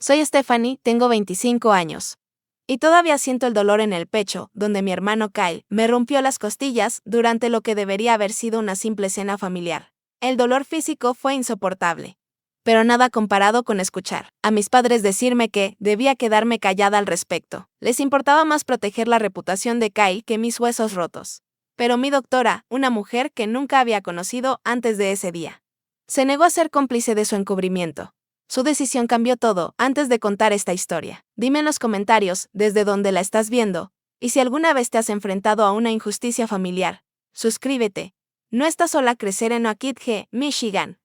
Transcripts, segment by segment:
Soy Stephanie, tengo 25 años. Y todavía siento el dolor en el pecho, donde mi hermano Kyle me rompió las costillas durante lo que debería haber sido una simple cena familiar. El dolor físico fue insoportable. Pero nada comparado con escuchar a mis padres decirme que debía quedarme callada al respecto. Les importaba más proteger la reputación de Kyle que mis huesos rotos. Pero mi doctora, una mujer que nunca había conocido antes de ese día, se negó a ser cómplice de su encubrimiento. Su decisión cambió todo antes de contar esta historia. Dime en los comentarios desde dónde la estás viendo, y si alguna vez te has enfrentado a una injusticia familiar. Suscríbete. No estás sola. Crecer en Oakidge, Michigan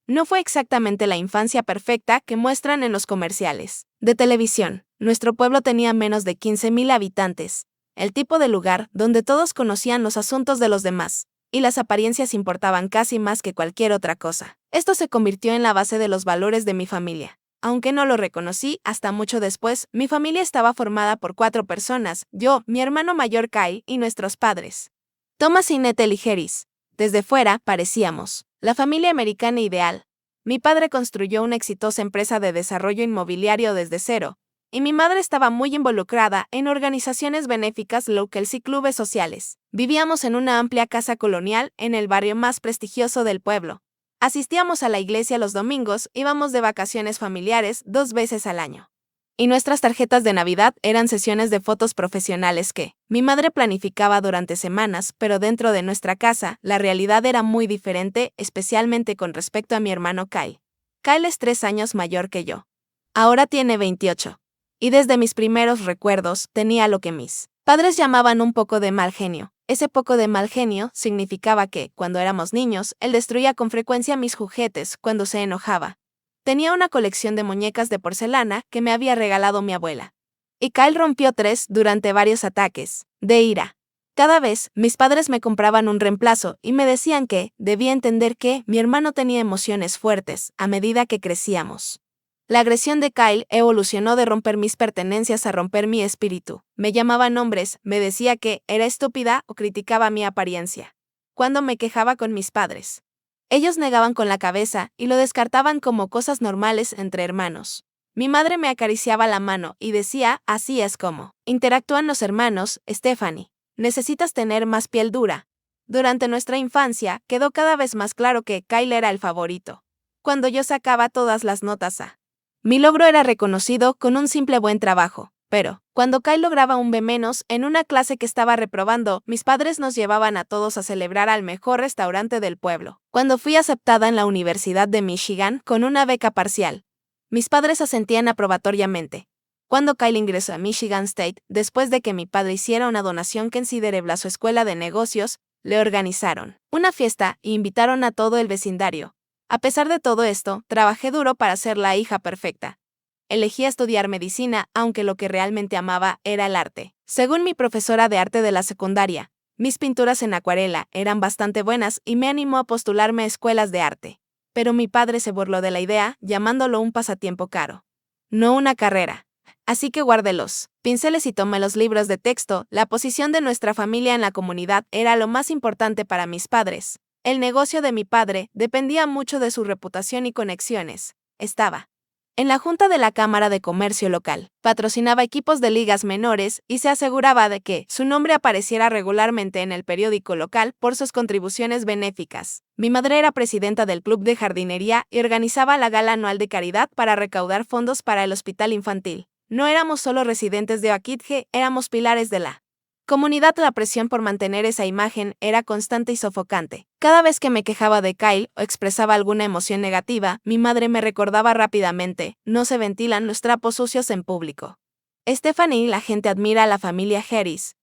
no fue exactamente la infancia perfecta que muestran en los comerciales de televisión. Nuestro pueblo tenía menos de 15,000 habitantes, el tipo de lugar donde todos conocían los asuntos de los demás, y las apariencias importaban casi más que cualquier otra cosa. Esto se convirtió en la base de los valores de mi familia. Aunque no lo reconocí hasta mucho después, mi familia estaba formada por 4 personas: yo, mi hermano mayor Kyle y nuestros padres, Thomas y Natalie Harris. Desde fuera, parecíamos la familia americana ideal. Mi padre construyó una exitosa empresa de desarrollo inmobiliario desde cero, y mi madre estaba muy involucrada en organizaciones benéficas locales y clubes sociales. Vivíamos en una amplia casa colonial en el barrio más prestigioso del pueblo. Asistíamos a la iglesia los domingos, íbamos de vacaciones familiares 2 veces al año. Y nuestras tarjetas de Navidad eran sesiones de fotos profesionales que mi madre planificaba durante semanas, pero dentro de nuestra casa, la realidad era muy diferente, especialmente con respecto a mi hermano Kyle. Kyle es 3 años mayor que yo. Ahora tiene 28. Y desde mis primeros recuerdos tenía lo que mis padres llamaban un poco de mal genio. Ese poco de mal genio significaba que, cuando éramos niños, él destruía con frecuencia mis juguetes cuando se enojaba. Tenía una colección de muñecas de porcelana que me había regalado mi abuela. Y Kyle rompió 3 durante varios ataques de ira. Cada vez, mis padres me compraban un reemplazo y me decían que debía entender que mi hermano tenía emociones fuertes a medida que crecíamos. La agresión de Kyle evolucionó de romper mis pertenencias a romper mi espíritu. Me llamaba nombres, me decía que era estúpida o criticaba mi apariencia. Cuando me quejaba con mis padres, ellos negaban con la cabeza y lo descartaban como cosas normales entre hermanos. Mi madre me acariciaba la mano y decía: así es como interactúan los hermanos, Stephanie. Necesitas tener más piel dura. Durante nuestra infancia, quedó cada vez más claro que Kyle era el favorito. Cuando yo sacaba todas las notas A, mi logro era reconocido con un simple buen trabajo. Pero, cuando Kyle lograba un B- en una clase que estaba reprobando, mis padres nos llevaban a todos a celebrar al mejor restaurante del pueblo. Cuando fui aceptada en la Universidad de Michigan con una beca parcial, mis padres asentían aprobatoriamente. Cuando Kyle ingresó a Michigan State, después de que mi padre hiciera una donación considerable a su escuela de negocios, le organizaron una fiesta e invitaron a todo el vecindario. A pesar de todo esto, trabajé duro para ser la hija perfecta. Elegí estudiar medicina, aunque lo que realmente amaba era el arte. Según mi profesora de arte de la secundaria, mis pinturas en acuarela eran bastante buenas y me animó a postularme a escuelas de arte. Pero mi padre se burló de la idea, llamándolo un pasatiempo caro, no una carrera. Así que guardé los pinceles y tomé los libros de texto. La posición de nuestra familia en la comunidad era lo más importante para mis padres. El negocio de mi padre dependía mucho de su reputación y conexiones. Estaba en la junta de la Cámara de Comercio local, patrocinaba equipos de ligas menores y se aseguraba de que su nombre apareciera regularmente en el periódico local por sus contribuciones benéficas. Mi madre era presidenta del club de jardinería y organizaba la gala anual de caridad para recaudar fondos para el hospital infantil. No éramos solo residentes de Oakidge, éramos pilares de la comunidad. La presión por mantener esa imagen era constante y sofocante. Cada vez que me quejaba de Kyle o expresaba alguna emoción negativa, mi madre me recordaba rápidamente: no se ventilan los trapos sucios en público. Stephanie, la gente admira a la familia Harris.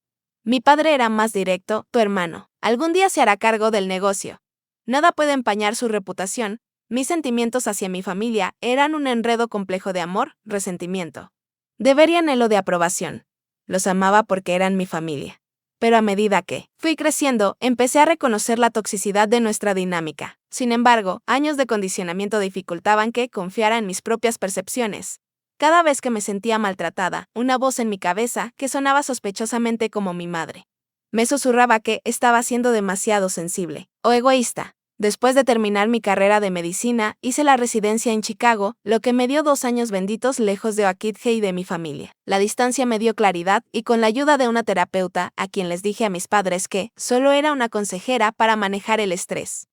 Mi padre era más directo: tu hermano algún día se hará cargo del negocio. Nada puede empañar su reputación. Mis sentimientos hacia mi familia eran un enredo complejo de amor, resentimiento, deber y anhelo de aprobación. Los amaba porque eran mi familia. Pero a medida que fui creciendo, empecé a reconocer la toxicidad de nuestra dinámica. Sin embargo, años de condicionamiento dificultaban que confiara en mis propias percepciones. Cada vez que me sentía maltratada, una voz en mi cabeza, que sonaba sospechosamente como mi madre, me susurraba que estaba siendo demasiado sensible o egoísta. Después de terminar mi carrera de medicina, hice la residencia en Chicago, lo que me dio 2 años benditos lejos de Oakidge y de mi familia. La distancia me dio claridad y con la ayuda de una terapeuta, a quien les dije a mis padres que solo era una consejera para manejar el estrés.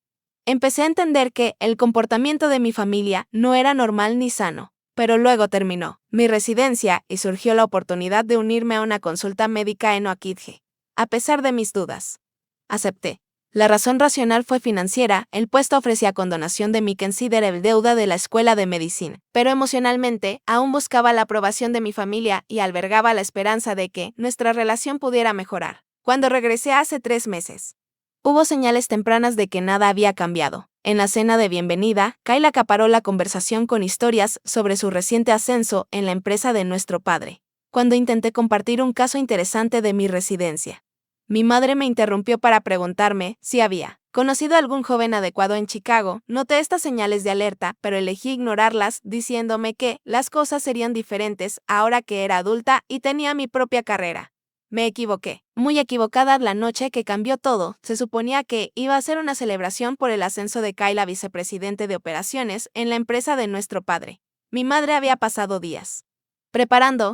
Empecé a entender que el comportamiento de mi familia no era normal ni sano. Pero luego terminó mi residencia y surgió la oportunidad de unirme a una consulta médica en Oakidge. A pesar de mis dudas, acepté. La razón racional fue financiera, el puesto ofrecía condonación de mi considerable deuda de la escuela de medicina, pero emocionalmente aún buscaba la aprobación de mi familia y albergaba la esperanza de que nuestra relación pudiera mejorar. Cuando regresé hace 3 meses, hubo señales tempranas de que nada había cambiado. En la cena de bienvenida, Kyle acaparó la conversación con historias sobre su reciente ascenso en la empresa de nuestro padre. Cuando intenté compartir un caso interesante de mi residencia, mi madre me interrumpió para preguntarme si había conocido a algún joven adecuado en Chicago. Noté estas señales de alerta, pero elegí ignorarlas, diciéndome que las cosas serían diferentes ahora que era adulta y tenía mi propia carrera. Me equivoqué. Muy equivocada. La noche que cambió todo, se suponía que iba a ser una celebración por el ascenso de Kyle a vicepresidente de operaciones en la empresa de nuestro padre. Mi madre había pasado días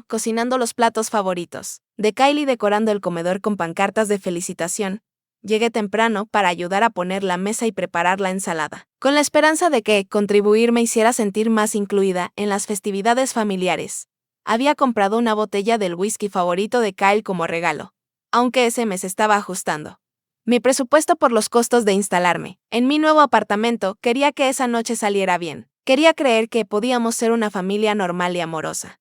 cocinando los platos favoritos de Kyle y decorando el comedor con pancartas de felicitación. Llegué temprano para ayudar a poner la mesa y preparar la ensalada, con la esperanza de que contribuir me hiciera sentir más incluida en las festividades familiares. Había comprado una botella del whisky favorito de Kyle como regalo, aunque ese mes estaba ajustando mi presupuesto por los costos de instalarme en mi nuevo apartamento. Quería que esa noche saliera bien. Quería creer que podíamos ser una familia normal y amorosa.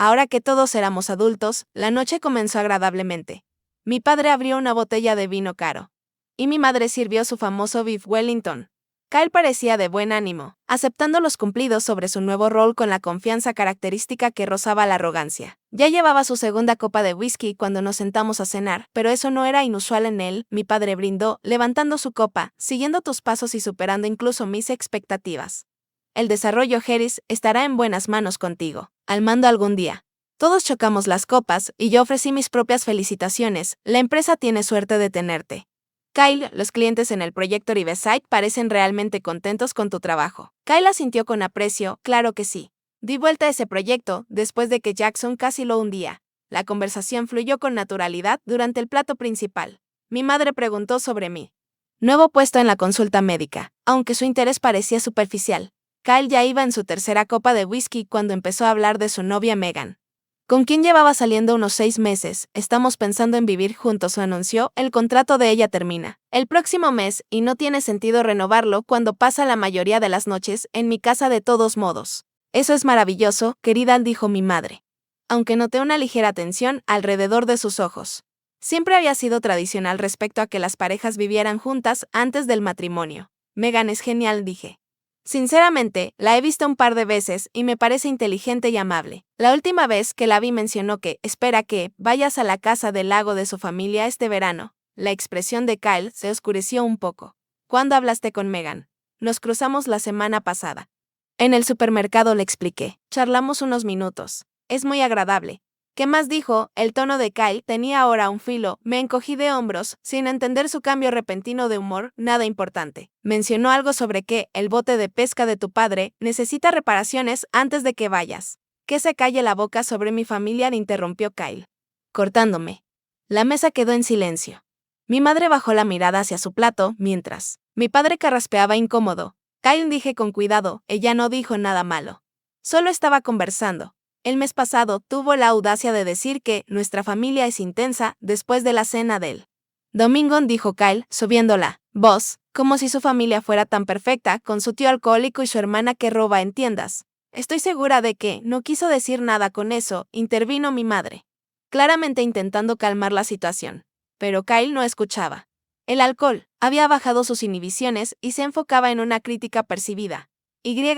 Ahora que todos éramos adultos, la noche comenzó agradablemente. Mi padre abrió una botella de vino caro, y mi madre sirvió su famoso beef Wellington. Kyle parecía de buen ánimo, aceptando los cumplidos sobre su nuevo rol con la confianza característica que rozaba la arrogancia. Ya llevaba su segunda copa de whisky cuando nos sentamos a cenar, pero eso no era inusual en él. Mi padre brindó, levantando su copa, siguiendo tus pasos y superando incluso mis expectativas. El desarrollo Harris estará en buenas manos contigo, al mando algún día. Todos chocamos las copas y yo ofrecí mis propias felicitaciones. La empresa tiene suerte de tenerte. Kyle, los clientes en el proyecto Riverside parecen realmente contentos con tu trabajo. Kyle asintió con aprecio, claro que sí. Di vuelta a ese proyecto después de que Jackson casi lo hundía. La conversación fluyó con naturalidad durante el plato principal. Mi madre preguntó sobre mí nuevo puesto en la consulta médica, aunque su interés parecía superficial. Kyle ya iba en su tercera copa de whisky cuando empezó a hablar de su novia Megan, con quien llevaba saliendo unos 6 meses. Estamos pensando en vivir juntos, anunció. El contrato de ella termina el próximo mes y no tiene sentido renovarlo cuando pasa la mayoría de las noches en mi casa de todos modos. Eso es maravilloso, querida, dijo mi madre, aunque noté una ligera tensión alrededor de sus ojos. Siempre había sido tradicional respecto a que las parejas vivieran juntas antes del matrimonio. Megan es genial, dije. Sinceramente, la he visto un par de veces y me parece inteligente y amable. La última vez que la vi mencionó que espera que vayas a la casa del lago de su familia este verano. La expresión de Kyle se oscureció un poco. ¿Cuándo hablaste con Megan? Nos cruzamos la semana pasada. En el supermercado, le expliqué. Charlamos unos minutos. Es muy agradable. ¿Qué más dijo? El tono de Kyle tenía ahora un filo. Me encogí de hombros, sin entender su cambio repentino de humor. Nada importante. Mencionó algo sobre que el bote de pesca de tu padre necesita reparaciones antes de que vayas. Que se calle la boca sobre mi familia, le interrumpió Kyle, cortándome. La mesa quedó en silencio. Mi madre bajó la mirada hacia su plato, mientras mi padre carraspeaba incómodo. Kyle, dije con cuidado, ella no dijo nada malo. Solo estaba conversando. El mes pasado tuvo la audacia de decir que nuestra familia es intensa después de la cena del domingo, dijo Kyle, subiendo la voz, como si su familia fuera tan perfecta, con su tío alcohólico y su hermana que roba en tiendas. Estoy segura de que no quiso decir nada con eso, intervino mi madre, claramente intentando calmar la situación. Pero Kyle no escuchaba. El alcohol había bajado sus inhibiciones y se enfocaba en una crítica percibida.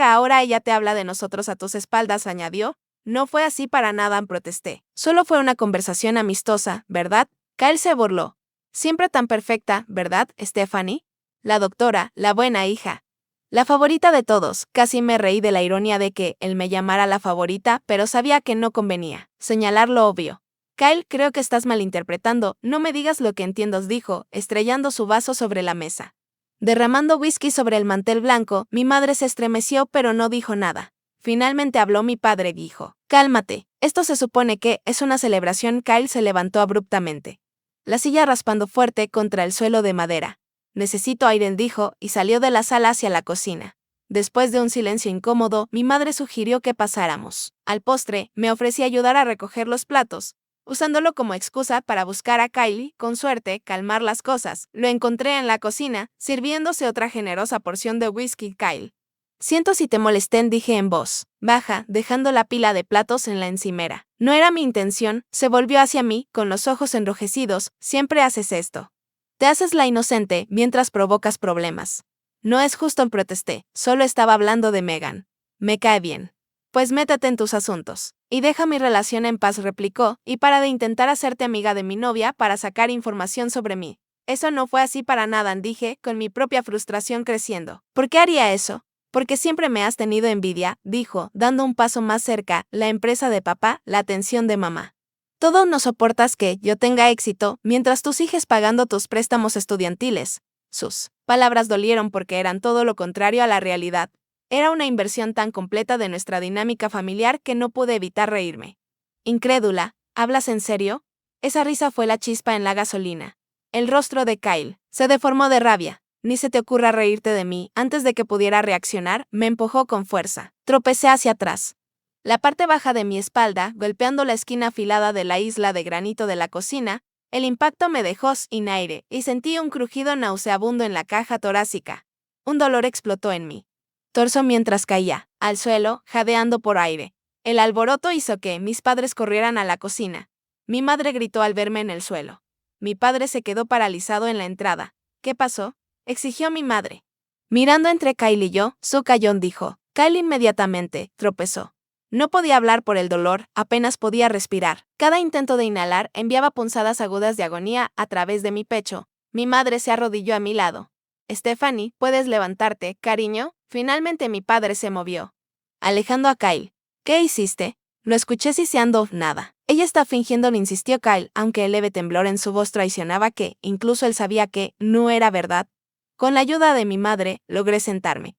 Ahora ella te habla de nosotros a tus espaldas, añadió. No fue así para nada, protesté. Solo fue una conversación amistosa, ¿verdad? Kyle se burló. Siempre tan perfecta, ¿verdad, Stephanie? La doctora, la buena hija. La favorita de todos. Casi me reí de la ironía de que él me llamara la favorita, pero sabía que no convenía señalar lo obvio. Kyle, creo que estás malinterpretando. No me digas lo que entiendes, dijo, estrellando su vaso sobre la mesa. Derramando whisky sobre el mantel blanco, mi madre se estremeció pero no dijo nada. Finalmente habló mi padre y dijo: «Cálmate, esto se supone que es una celebración». Kyle se levantó abruptamente, la silla raspando fuerte contra el suelo de madera. «Necesito aire», dijo, y salió de la sala hacia la cocina. Después de un silencio incómodo, mi madre sugirió que pasáramos al postre. Me ofrecí ayudar a recoger los platos, usándolo como excusa para buscar a Kylie, con suerte, calmar las cosas. Lo encontré en la cocina, sirviéndose otra generosa porción de whisky. «Kyle, siento si te molesté», dije en voz baja, dejando la pila de platos en la encimera. «No era mi intención». Se volvió hacia mí, con los ojos enrojecidos. «Siempre haces esto. Te haces la inocente mientras provocas problemas». «No es justo», protesté. «Solo estaba hablando de Megan. Me cae bien». «Pues métete en tus asuntos y deja mi relación en paz», replicó, «y para de intentar hacerte amiga de mi novia para sacar información sobre mí». «Eso no fue así para nada», dije, con mi propia frustración creciendo. «¿Por qué haría eso?» «Porque siempre me has tenido envidia», dijo, dando un paso más cerca. «La empresa de papá, la atención de mamá. Todo no soportas que yo tenga éxito mientras tú sigues pagando tus préstamos estudiantiles». Sus palabras dolieron porque eran todo lo contrario a la realidad. Era una inversión tan completa de nuestra dinámica familiar que no pude evitar reírme. Incrédula: «¿Hablas en serio?». Esa risa fue la chispa en la gasolina. El rostro de Kyle se deformó de rabia. «Ni se te ocurra reírte de mí». Antes de que pudiera reaccionar, me empujó con fuerza. Tropecé hacia atrás, la parte baja de mi espalda, golpeando la esquina afilada de la isla de granito de la cocina. El impacto me dejó sin aire y sentí un crujido nauseabundo en la caja torácica. Un dolor explotó en mi torso mientras caía al suelo, jadeando por aire. El alboroto hizo que mis padres corrieran a la cocina. Mi madre gritó al verme en el suelo. Mi padre se quedó paralizado en la entrada. «¿Qué pasó?», exigió mi madre. Mirando entre Kyle y yo, su cayón dijo. Kyle inmediatamente tropezó. No podía hablar por el dolor, apenas podía respirar. Cada intento de inhalar enviaba punzadas agudas de agonía a través de mi pecho. Mi madre se arrodilló a mi lado. «Stephanie, ¿puedes levantarte, cariño?». Finalmente mi padre se movió, alejando a Kyle. «¿Qué hiciste?». Lo escuché siseando. «Nada». «Ella está fingiendo», insistió Kyle, aunque el leve temblor en su voz traicionaba que, incluso él sabía que, no era verdad. Con la ayuda de mi madre, logré sentarme.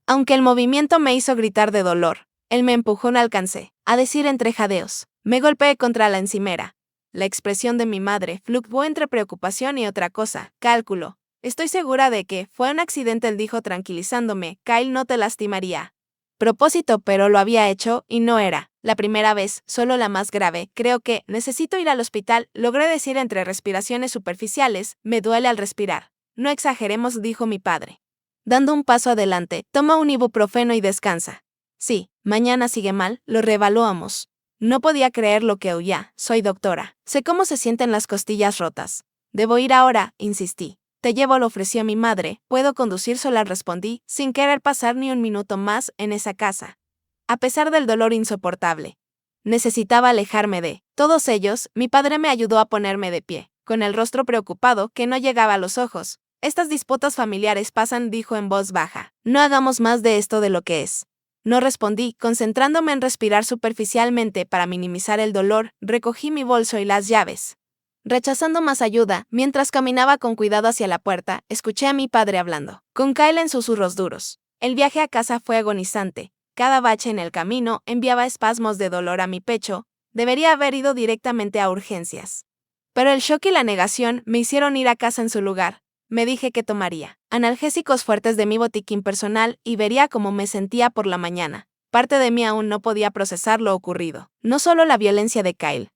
Aunque el movimiento me hizo gritar de dolor, él me empujó. No alcancé a decir entre jadeos. Me golpeé contra la encimera. La expresión de mi madre fluctuó entre preocupación y otra cosa. «Cálculo. Estoy segura de que fue un accidente», él dijo tranquilizándome. «Kyle no te lastimaría». Propósito, pero lo había hecho, y no era la primera vez, solo la más grave. «Creo que necesito ir al hospital», logré decir entre respiraciones superficiales. «Me duele al respirar». «No exageremos», dijo mi padre, dando un paso adelante. «Toma un ibuprofeno y descansa». «Sí, mañana sigue mal». Lo reevaluamos. No podía creer lo que oía. «Soy doctora. Sé cómo se sienten las costillas rotas». «Debo ir ahora», insistí. «Te llevo», lo ofreció mi madre. «¿Puedo conducir sola?», respondí, sin querer pasar ni un minuto más en esa casa. A pesar del dolor insoportable, necesitaba alejarme de todos ellos. Mi padre me ayudó a ponerme de pie, con el rostro preocupado que no llegaba a los ojos. «Estas disputas familiares pasan», dijo en voz baja. «No hagamos más de esto de lo que es». No respondí, concentrándome en respirar superficialmente para minimizar el dolor. Recogí mi bolso y las llaves. Rechazando más ayuda, mientras caminaba con cuidado hacia la puerta, escuché a mi padre hablando con Kyle en susurros duros. El viaje a casa fue agonizante. Cada bache en el camino enviaba espasmos de dolor a mi pecho. Debería haber ido directamente a urgencias. Pero el shock y la negación me hicieron ir a casa en su lugar. Me dije que tomaría analgésicos fuertes de mi botiquín personal y vería cómo me sentía por la mañana. Parte de mí aún no podía procesar lo ocurrido. No solo la violencia de Kyle,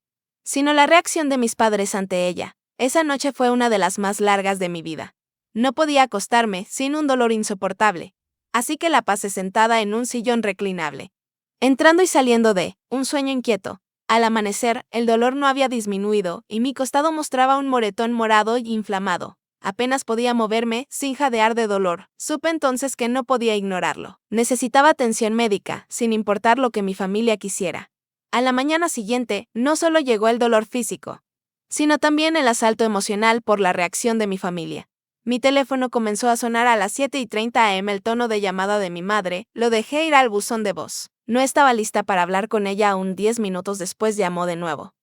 sino la reacción de mis padres ante ella. Esa noche fue una de las más largas de mi vida. No podía acostarme sin un dolor insoportable, así que la pasé sentada en un sillón reclinable, entrando y saliendo de un sueño inquieto. Al amanecer, el dolor no había disminuido y mi costado mostraba un moretón morado y inflamado. Apenas podía moverme, sin jadear de dolor. Supe entonces que no podía ignorarlo. Necesitaba atención médica, sin importar lo que mi familia quisiera. A la mañana siguiente, no solo llegó el dolor físico, sino también el asalto emocional por la reacción de mi familia. Mi teléfono comenzó a sonar a las 7:30 am. El tono de llamada de mi madre. Lo dejé ir al buzón de voz. No estaba lista para hablar con ella aún. 10 minutos después llamó de nuevo.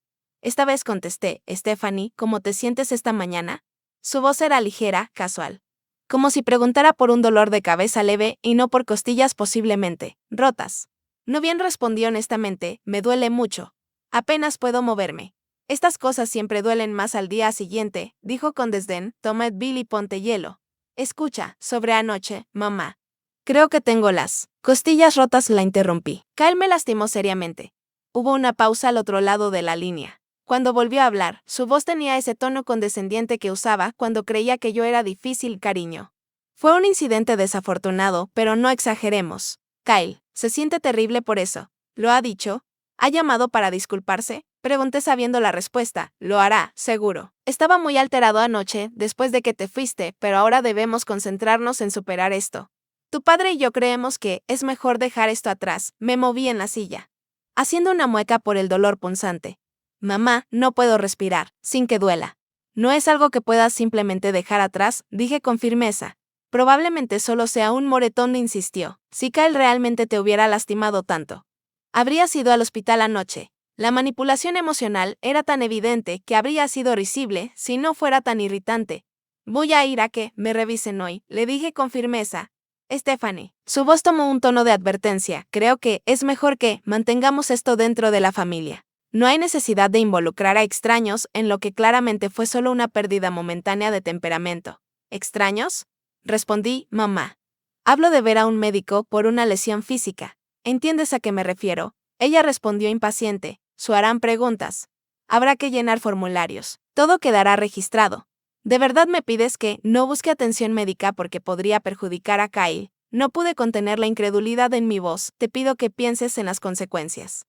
Esta vez contesté. «Stephanie, ¿cómo te sientes esta mañana?». Su voz era ligera, casual. como si preguntara por un dolor de cabeza leve y no por costillas posiblemente rotas. No bien respondí honestamente, me duele mucho. Apenas puedo moverme. Estas cosas siempre duelen más al día siguiente, dijo con desdén. Toma Advil y ponte hielo. Escucha, sobre anoche, mamá. Creo que tengo las costillas rotas, la interrumpí. Kyle me lastimó seriamente. Hubo una pausa al otro lado de la línea. Cuando volvió a hablar, su voz tenía ese tono condescendiente que usaba cuando creía que yo era difícil, cariño. Fue un incidente desafortunado, pero no exageremos. Kyle, se siente terrible por eso. ¿Lo ha dicho? ¿Ha llamado para disculparse? Pregunté sabiendo la respuesta. Lo hará, seguro. Estaba muy alterado anoche, después de que te fuiste, pero ahora debemos concentrarnos en superar esto. Tu padre y yo creemos que es mejor dejar esto atrás. Me moví en la silla, haciendo una mueca por el dolor punzante. Mamá, no puedo respirar, sin que duela. No es algo que puedas simplemente dejar atrás, dije con firmeza. Probablemente solo sea un moretón, insistió. Si Kyle realmente te hubiera lastimado tanto, habrías ido al hospital anoche. La manipulación emocional era tan evidente que habría sido risible si no fuera tan irritante. Voy a ir a que me revisen hoy, le dije con firmeza. Stephanie. Su voz tomó un tono de advertencia. Creo que es mejor que mantengamos esto dentro de la familia. No hay necesidad de involucrar a extraños en lo que claramente fue solo una pérdida momentánea de temperamento. ¿Extraños? Respondí, mamá. Hablo de ver a un médico por una lesión física. ¿Entiendes a qué me refiero? Ella respondió impaciente. Harán preguntas. Habrá que llenar formularios. Todo quedará registrado. ¿De verdad me pides que no busque atención médica porque podría perjudicar a Kyle? No pude contener la incredulidad en mi voz. Te pido que pienses en las consecuencias.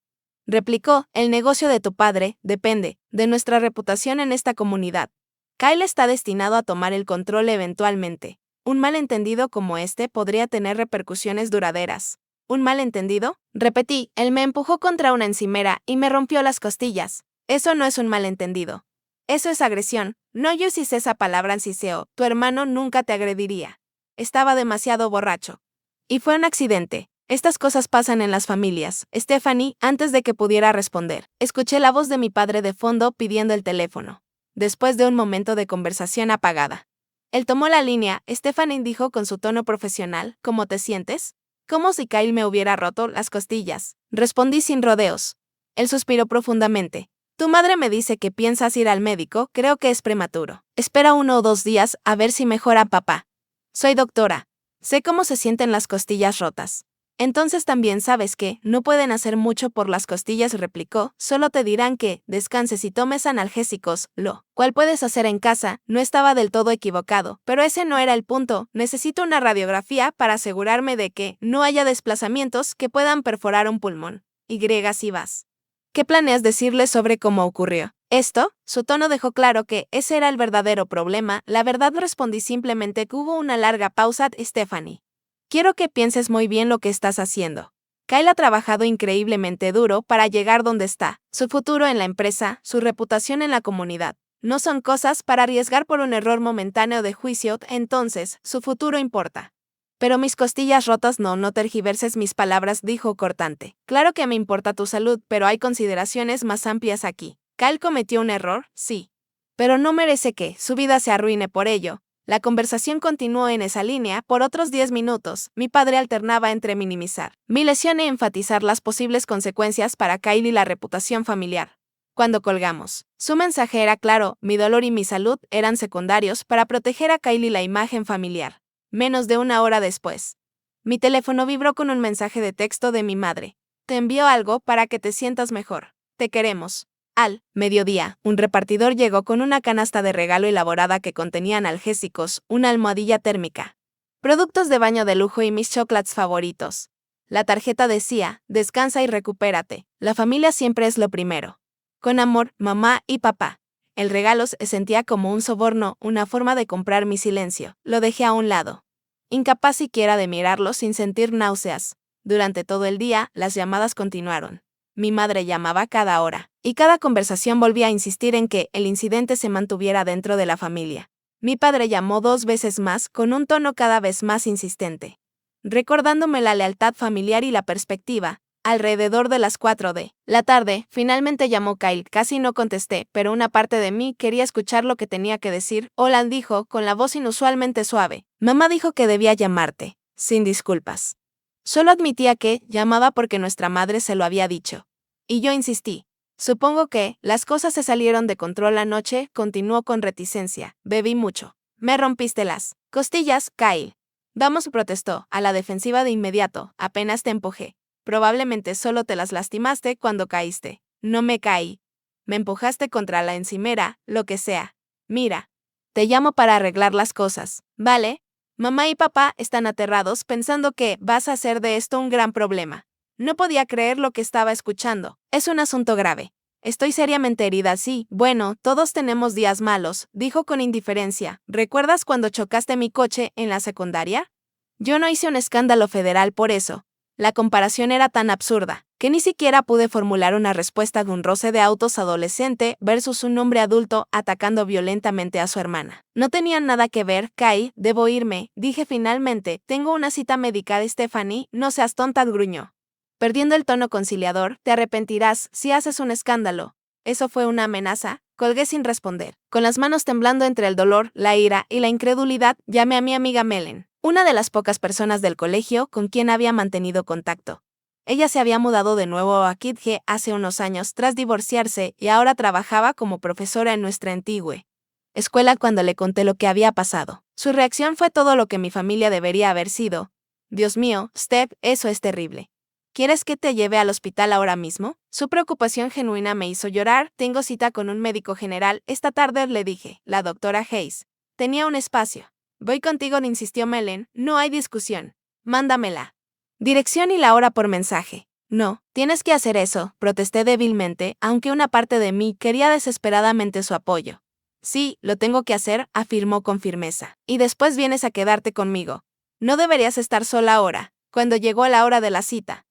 Replicó, el negocio de tu padre depende de nuestra reputación en esta comunidad. Kyle está destinado a tomar el control eventualmente. Un malentendido como este podría tener repercusiones duraderas. ¿Un malentendido? Repetí, él me empujó contra una encimera y me rompió las costillas. Eso no es un malentendido. Eso es agresión. No uses esa palabra, ciseo. Tu hermano nunca te agrediría. Estaba demasiado borracho. Y fue un accidente. Estas cosas pasan en las familias. Stephanie, antes de que pudiera responder, escuché la voz de mi padre de fondo pidiendo el teléfono. Después de un momento de conversación apagada, él tomó la línea. Stephanie dijo con su tono profesional, ¿cómo te sientes? Como si Kyle me hubiera roto las costillas. Respondí sin rodeos. Él suspiró profundamente. Tu madre me dice que piensas ir al médico, creo que es prematuro. Espera 1 o 2 días a ver si mejora, papá. Soy doctora. Sé cómo se sienten las costillas rotas. Entonces también sabes que no pueden hacer mucho por las costillas, replicó, solo te dirán que descanses y tomes analgésicos, lo cual puedes hacer en casa. No estaba del todo equivocado, pero ese no era el punto. Necesito una radiografía para asegurarme de que no haya desplazamientos que puedan perforar un pulmón. Si vas. ¿Qué planeas decirle sobre cómo ocurrió esto? Su tono dejó claro que ese era el verdadero problema. La verdad, respondí simplemente que hubo una larga pausa. Stephanie. Quiero que pienses muy bien lo que estás haciendo. Kyle ha trabajado increíblemente duro para llegar donde está. Su futuro en la empresa, su reputación en la comunidad, no son cosas para arriesgar por un error momentáneo de juicio. Entonces, su futuro importa. Pero mis costillas rotas no tergiverses mis palabras, dijo cortante. Claro que me importa tu salud, pero hay consideraciones más amplias aquí. Kyle cometió un error, sí. Pero no merece que su vida se arruine por ello. La conversación continuó en esa línea por otros 10 minutos. Mi padre alternaba entre minimizar mi lesión e enfatizar las posibles consecuencias para Kyle y la reputación familiar. Cuando colgamos, su mensaje era claro, mi dolor y mi salud eran secundarios para proteger a Kyle y la imagen familiar. Menos de 1 hora después, mi teléfono vibró con un mensaje de texto de mi madre. Te envío algo para que te sientas mejor. Te queremos. Al mediodía, un repartidor llegó con una canasta de regalo elaborada que contenía analgésicos, una almohadilla térmica, productos de baño de lujo y mis chocolates favoritos. La tarjeta decía, descansa y recupérate. La familia siempre es lo primero. Con amor, mamá y papá. El regalo se sentía como un soborno, una forma de comprar mi silencio. Lo dejé a un lado, incapaz siquiera de mirarlo sin sentir náuseas. Durante todo el día, las llamadas continuaron. Mi madre llamaba cada hora, y cada conversación volvía a insistir en que el incidente se mantuviera dentro de la familia. Mi padre llamó 2 veces más, con un tono cada vez más insistente, recordándome la lealtad familiar y la perspectiva. Alrededor de las 4 de la tarde, finalmente llamó Kyle. Casi no contesté, pero una parte de mí quería escuchar lo que tenía que decir. Hola, dijo, con la voz inusualmente suave. Mamá dijo que debía llamarte, sin disculpas. Solo admitía que llamaba porque nuestra madre se lo había dicho. Y yo insistí. Supongo que las cosas se salieron de control anoche, continuó con reticencia. Bebí mucho. Me rompiste las costillas, Kyle. Vamos, protestó, a la defensiva de inmediato, apenas te empujé. Probablemente solo te las lastimaste cuando caíste. No me caí. Me empujaste contra la encimera, lo que sea. Mira. Te llamo para arreglar las cosas, ¿vale? Mamá y papá están aterrados pensando que vas a hacer de esto un gran problema. No podía creer lo que estaba escuchando. Es un asunto grave. Estoy seriamente herida, sí. Bueno, todos tenemos días malos, dijo con indiferencia. ¿Recuerdas cuando chocaste mi coche en la secundaria? Yo no hice un escándalo federal por eso. La comparación era tan absurda, que ni siquiera pude formular una respuesta de un roce de autos adolescente versus un hombre adulto atacando violentamente a su hermana. No tenían nada que ver, Kai, debo irme, dije finalmente, tengo una cita médica de Stephanie, no seas tonta, gruñó. Perdiendo el tono conciliador, te arrepentirás si haces un escándalo. ¿Eso fue una amenaza? Colgué sin responder. Con las manos temblando entre el dolor, la ira y la incredulidad, llamé a mi amiga Melen, una de las pocas personas del colegio con quien había mantenido contacto. Ella se había mudado de nuevo a Kidge hace unos años tras divorciarse y ahora trabajaba como profesora en nuestra antigua escuela cuando le conté lo que había pasado. Su reacción fue todo lo que mi familia debería haber sido. Dios mío, Steph, eso es terrible. ¿Quieres que te lleve al hospital ahora mismo? Su preocupación genuina me hizo llorar. Tengo cita con un médico general esta tarde, le dije. La doctora Hayes. Tenía un espacio. Voy contigo, insistió Melen. No hay discusión. Mándamela. Dirección y la hora por mensaje. No, tienes que hacer eso, protesté débilmente, aunque una parte de mí quería desesperadamente su apoyo. Sí, lo tengo que hacer, afirmó con firmeza. Y después vienes a quedarte conmigo. No deberías estar sola ahora. Cuando llegó la hora de la cita,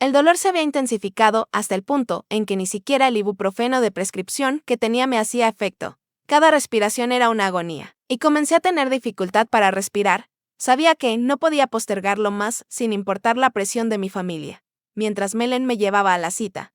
el dolor se había intensificado hasta el punto en que ni siquiera el ibuprofeno de prescripción que tenía me hacía efecto. Cada respiración era una agonía, y comencé a tener dificultad para respirar. Sabía que no podía postergarlo más sin importar la presión de mi familia. Mientras Melen me llevaba a la cita,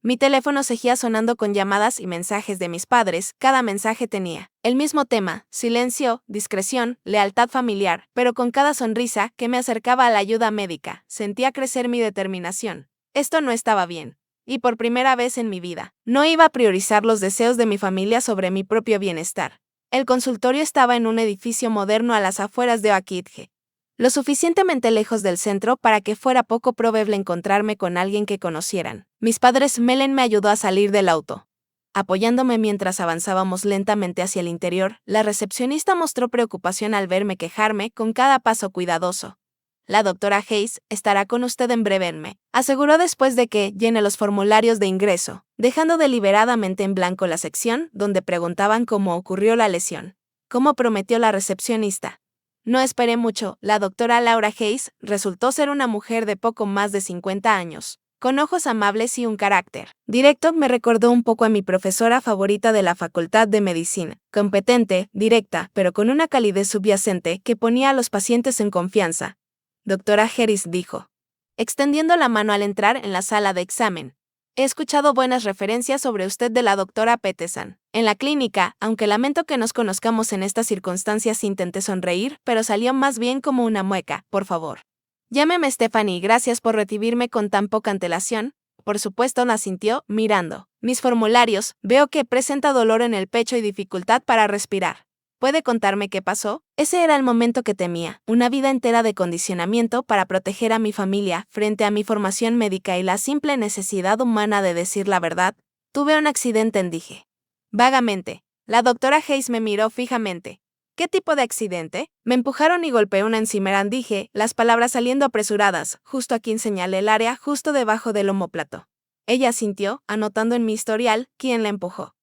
mi teléfono seguía sonando con llamadas y mensajes de mis padres. Cada mensaje tenía el mismo tema: silencio, discreción, lealtad familiar, pero con cada sonrisa que me acercaba a la ayuda médica, sentía crecer mi determinación. Esto no estaba bien. Y por primera vez en mi vida, no iba a priorizar los deseos de mi familia sobre mi propio bienestar. El consultorio estaba en un edificio moderno a las afueras de Oakidge, lo suficientemente lejos del centro para que fuera poco probable encontrarme con alguien que conocieran. Mis padres. Melen me ayudó a salir del auto. Apoyándome mientras avanzábamos lentamente hacia el interior, la recepcionista mostró preocupación al verme quejarme con cada paso cuidadoso. La doctora Hayes estará con usted en breve, me aseguró después de que llené los formularios de ingreso, dejando deliberadamente en blanco la sección donde preguntaban cómo ocurrió la lesión. Como prometió la recepcionista. No esperé mucho. La doctora Laura Hayes resultó ser una mujer de poco más de 50 años, con ojos amables y un carácter directo. Me recordó un poco a mi profesora favorita de la Facultad de Medicina, competente, directa, pero con una calidez subyacente que ponía a los pacientes en confianza. Doctora Harris, dijo, extendiendo la mano al entrar en la sala de examen. He escuchado buenas referencias sobre usted de la doctora Peterson. En la clínica, aunque lamento que nos conozcamos en estas circunstancias, intenté sonreír, pero salió más bien como una mueca. Por favor. Llámeme Stephanie, gracias por recibirme con tan poca antelación. Por supuesto, asintió, mirando mis formularios. Veo que presenta dolor en el pecho y dificultad para respirar. ¿Puede contarme qué pasó? Ese era el momento que temía, una vida entera de condicionamiento para proteger a mi familia frente a mi formación médica y la simple necesidad humana de decir la verdad. Tuve un accidente, dije. Vagamente. La doctora Hayes me miró fijamente. ¿Qué tipo de accidente? Me empujaron y golpeé una encimera, dije, las palabras saliendo apresuradas. Justo aquí señalé el área justo debajo del omóplato. Ella asintió, anotando en mi historial quién la empujó.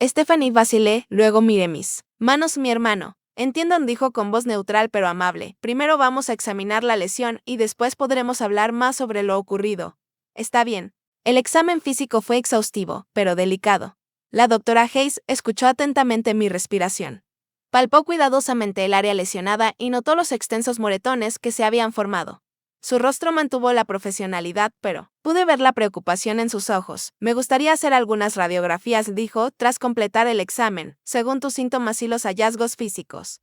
Stephanie, vacilé, luego miré mis manos. Mi hermano. Entiendo, dijo con voz neutral pero amable. Primero vamos a examinar la lesión y después podremos hablar más sobre lo ocurrido. Está bien. El examen físico fue exhaustivo, pero delicado. La doctora Hayes escuchó atentamente mi respiración. Palpó cuidadosamente el área lesionada y notó los extensos moretones que se habían formado. Su rostro mantuvo la profesionalidad, pero pude ver la preocupación en sus ojos. Me gustaría hacer algunas radiografías, dijo, tras completar el examen, según tus síntomas y los hallazgos físicos.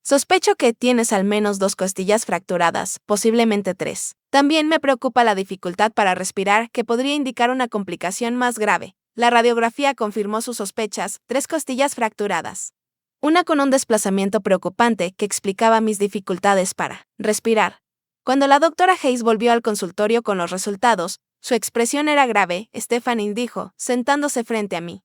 Sospecho que tienes al menos 2 costillas fracturadas, posiblemente 3. También me preocupa la dificultad para respirar, que podría indicar una complicación más grave. La radiografía confirmó sus sospechas, 3 costillas fracturadas. Una con un desplazamiento preocupante que explicaba mis dificultades para respirar. Cuando la doctora Hayes volvió al consultorio con los resultados, su expresión era grave, Stephanie dijo, sentándose frente a mí.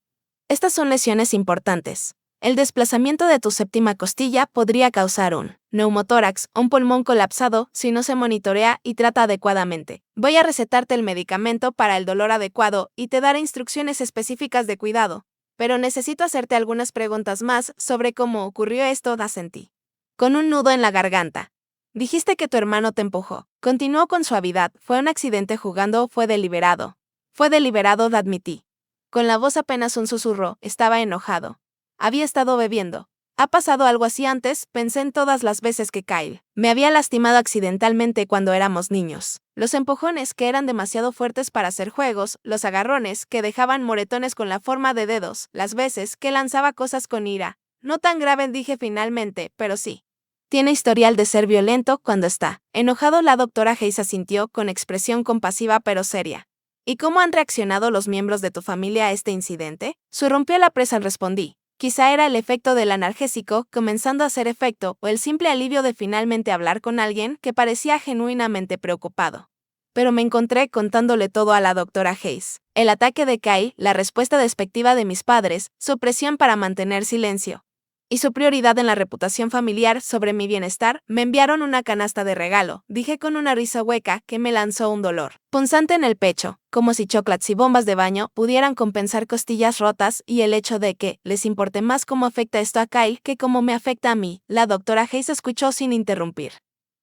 Estas son lesiones importantes. El desplazamiento de tu séptima costilla podría causar un neumotórax, un pulmón colapsado, si no se monitorea y trata adecuadamente. Voy a recetarte el medicamento para el dolor adecuado y te daré instrucciones específicas de cuidado, pero necesito hacerte algunas preguntas más sobre cómo ocurrió esto, asentí. Con un nudo en la garganta. Dijiste que tu hermano te empujó. Continuó con suavidad. ¿Fue un accidente jugando o fue deliberado? Fue deliberado, admití. Con la voz apenas un susurro, estaba enojado. Había estado bebiendo. ¿Ha pasado algo así antes? Pensé en todas las veces que Kyle me había lastimado accidentalmente cuando éramos niños. Los empujones que eran demasiado fuertes para hacer juegos, los agarrones que dejaban moretones con la forma de dedos, las veces que lanzaba cosas con ira. No tan grave, dije finalmente, pero sí. Tiene historial de ser violento cuando está enojado. La doctora Hayes asintió con expresión compasiva pero seria. ¿Y cómo han reaccionado los miembros de tu familia a este incidente? Rompió la presa, respondí. Quizá era el efecto del analgésico comenzando a hacer efecto o el simple alivio de finalmente hablar con alguien que parecía genuinamente preocupado. Pero me encontré contándole todo a la doctora Hayes. El ataque de Kyle, la respuesta despectiva de mis padres, su presión para mantener silencio y su prioridad en la reputación familiar sobre mi bienestar, me enviaron una canasta de regalo, dije con una risa hueca que me lanzó un dolor punzante en el pecho, como si chocolates y bombas de baño pudieran compensar costillas rotas y el hecho de que les importe más cómo afecta esto a Kyle que cómo me afecta a mí. La doctora Hayes escuchó sin interrumpir,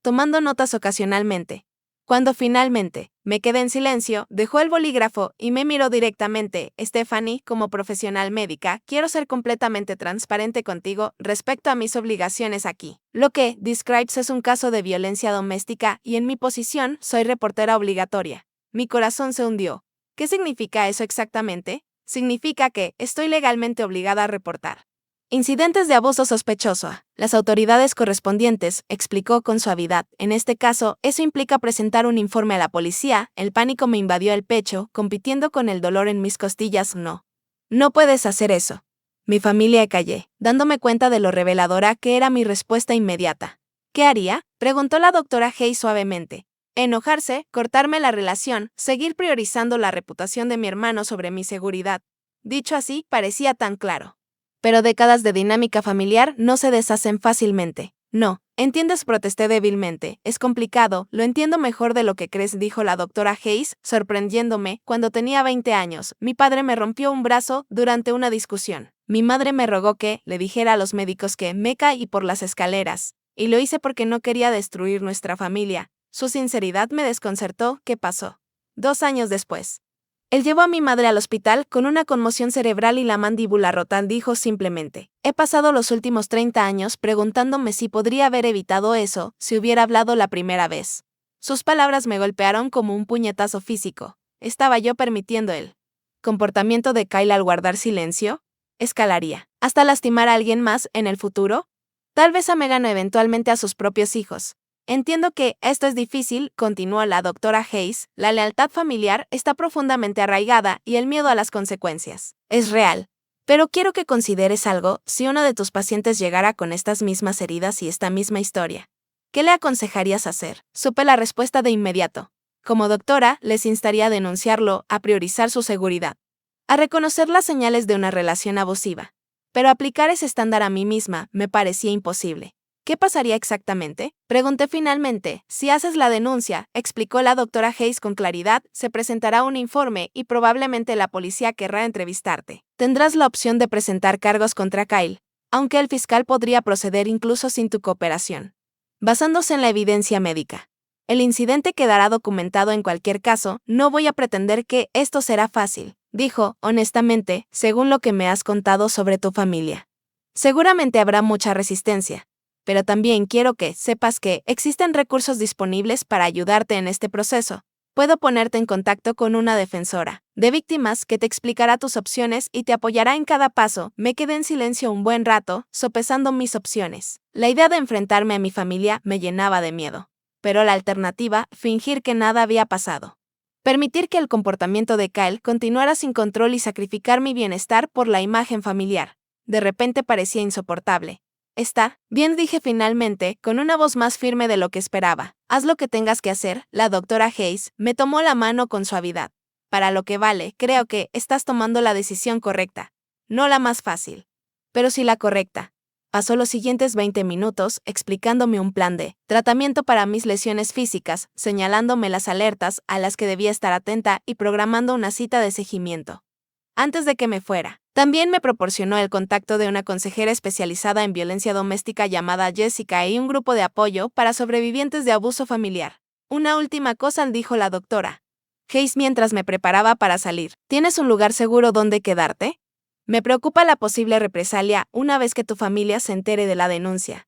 tomando notas ocasionalmente. Cuando finalmente me quedé en silencio, dejó el bolígrafo y me miró directamente. Stephanie, como profesional médica, quiero ser completamente transparente contigo respecto a mis obligaciones aquí. Lo que describes es un caso de violencia doméstica y en mi posición soy reportera obligatoria. Mi corazón se hundió. ¿Qué significa eso exactamente? Significa que estoy legalmente obligada a reportar incidentes de abuso sospechoso. Las autoridades correspondientes, explicó con suavidad. En este caso, eso implica presentar un informe a la policía. El pánico me invadió el pecho, compitiendo con el dolor en mis costillas. No. No puedes hacer eso. Mi familia callé, dándome cuenta de lo reveladora que era mi respuesta inmediata. ¿Qué haría? Preguntó la doctora Hayes suavemente. Enojarse, cortarme la relación, seguir priorizando la reputación de mi hermano sobre mi seguridad. Dicho así, parecía tan claro. Pero décadas de dinámica familiar no se deshacen fácilmente. No, entiendes, protesté débilmente. Es complicado, lo entiendo mejor de lo que crees, dijo la doctora Hayes, sorprendiéndome. Cuando tenía 20 años, mi padre me rompió un brazo durante una discusión. Mi madre me rogó que le dijera a los médicos que me caí por las escaleras, y lo hice porque no quería destruir nuestra familia. Su sinceridad me desconcertó. ¿Qué pasó? 2 años después. Él llevó a mi madre al hospital con una conmoción cerebral y la mandíbula rota. Dijo simplemente, he pasado los últimos 30 años preguntándome si podría haber evitado eso si hubiera hablado la primera vez. Sus palabras me golpearon como un puñetazo físico. ¿Estaba yo permitiendo el comportamiento de Kyle al guardar silencio? ¿Escalaría hasta lastimar a alguien más en el futuro? Tal vez a Megan o eventualmente a sus propios hijos. Entiendo que esto es difícil, continuó la doctora Hayes. La lealtad familiar está profundamente arraigada y el miedo a las consecuencias es real. Pero quiero que consideres algo. Si uno de tus pacientes llegara con estas mismas heridas y esta misma historia, ¿qué le aconsejarías hacer? Supe la respuesta de inmediato. Como doctora, les instaría a denunciarlo, a priorizar su seguridad, a reconocer las señales de una relación abusiva. Pero aplicar ese estándar a mí misma me parecía imposible. ¿Qué pasaría exactamente? Pregunté finalmente. Si haces la denuncia, explicó la doctora Hayes con claridad, se presentará un informe y probablemente la policía querrá entrevistarte. Tendrás la opción de presentar cargos contra Kyle, aunque el fiscal podría proceder incluso sin tu cooperación, basándose en la evidencia médica. El incidente quedará documentado en cualquier caso. No voy a pretender que esto será fácil, dijo, honestamente, según lo que me has contado sobre tu familia. Seguramente habrá mucha resistencia. Pero también quiero que sepas que existen recursos disponibles para ayudarte en este proceso. Puedo ponerte en contacto con una defensora de víctimas que te explicará tus opciones y te apoyará en cada paso. Me quedé en silencio un buen rato, sopesando mis opciones. La idea de enfrentarme a mi familia me llenaba de miedo. Pero la alternativa, fingir que nada había pasado. Permitir que el comportamiento de Kyle continuara sin control y sacrificar mi bienestar por la imagen familiar. De repente parecía insoportable. Está bien, dije finalmente, con una voz más firme de lo que esperaba. Haz lo que tengas que hacer. La doctora Hayes me tomó la mano con suavidad. Para lo que vale, creo que estás tomando la decisión correcta. No la más fácil, pero sí la correcta. Pasó los siguientes 20 minutos explicándome un plan de tratamiento para mis lesiones físicas, señalándome las alertas a las que debía estar atenta y programando una cita de seguimiento. Antes de que me fuera, también me proporcionó el contacto de una consejera especializada en violencia doméstica llamada Jessica y un grupo de apoyo para sobrevivientes de abuso familiar. Una última cosa, dijo la doctora Hayes mientras me preparaba para salir. ¿Tienes un lugar seguro donde quedarte? Me preocupa la posible represalia una vez que tu familia se entere de la denuncia.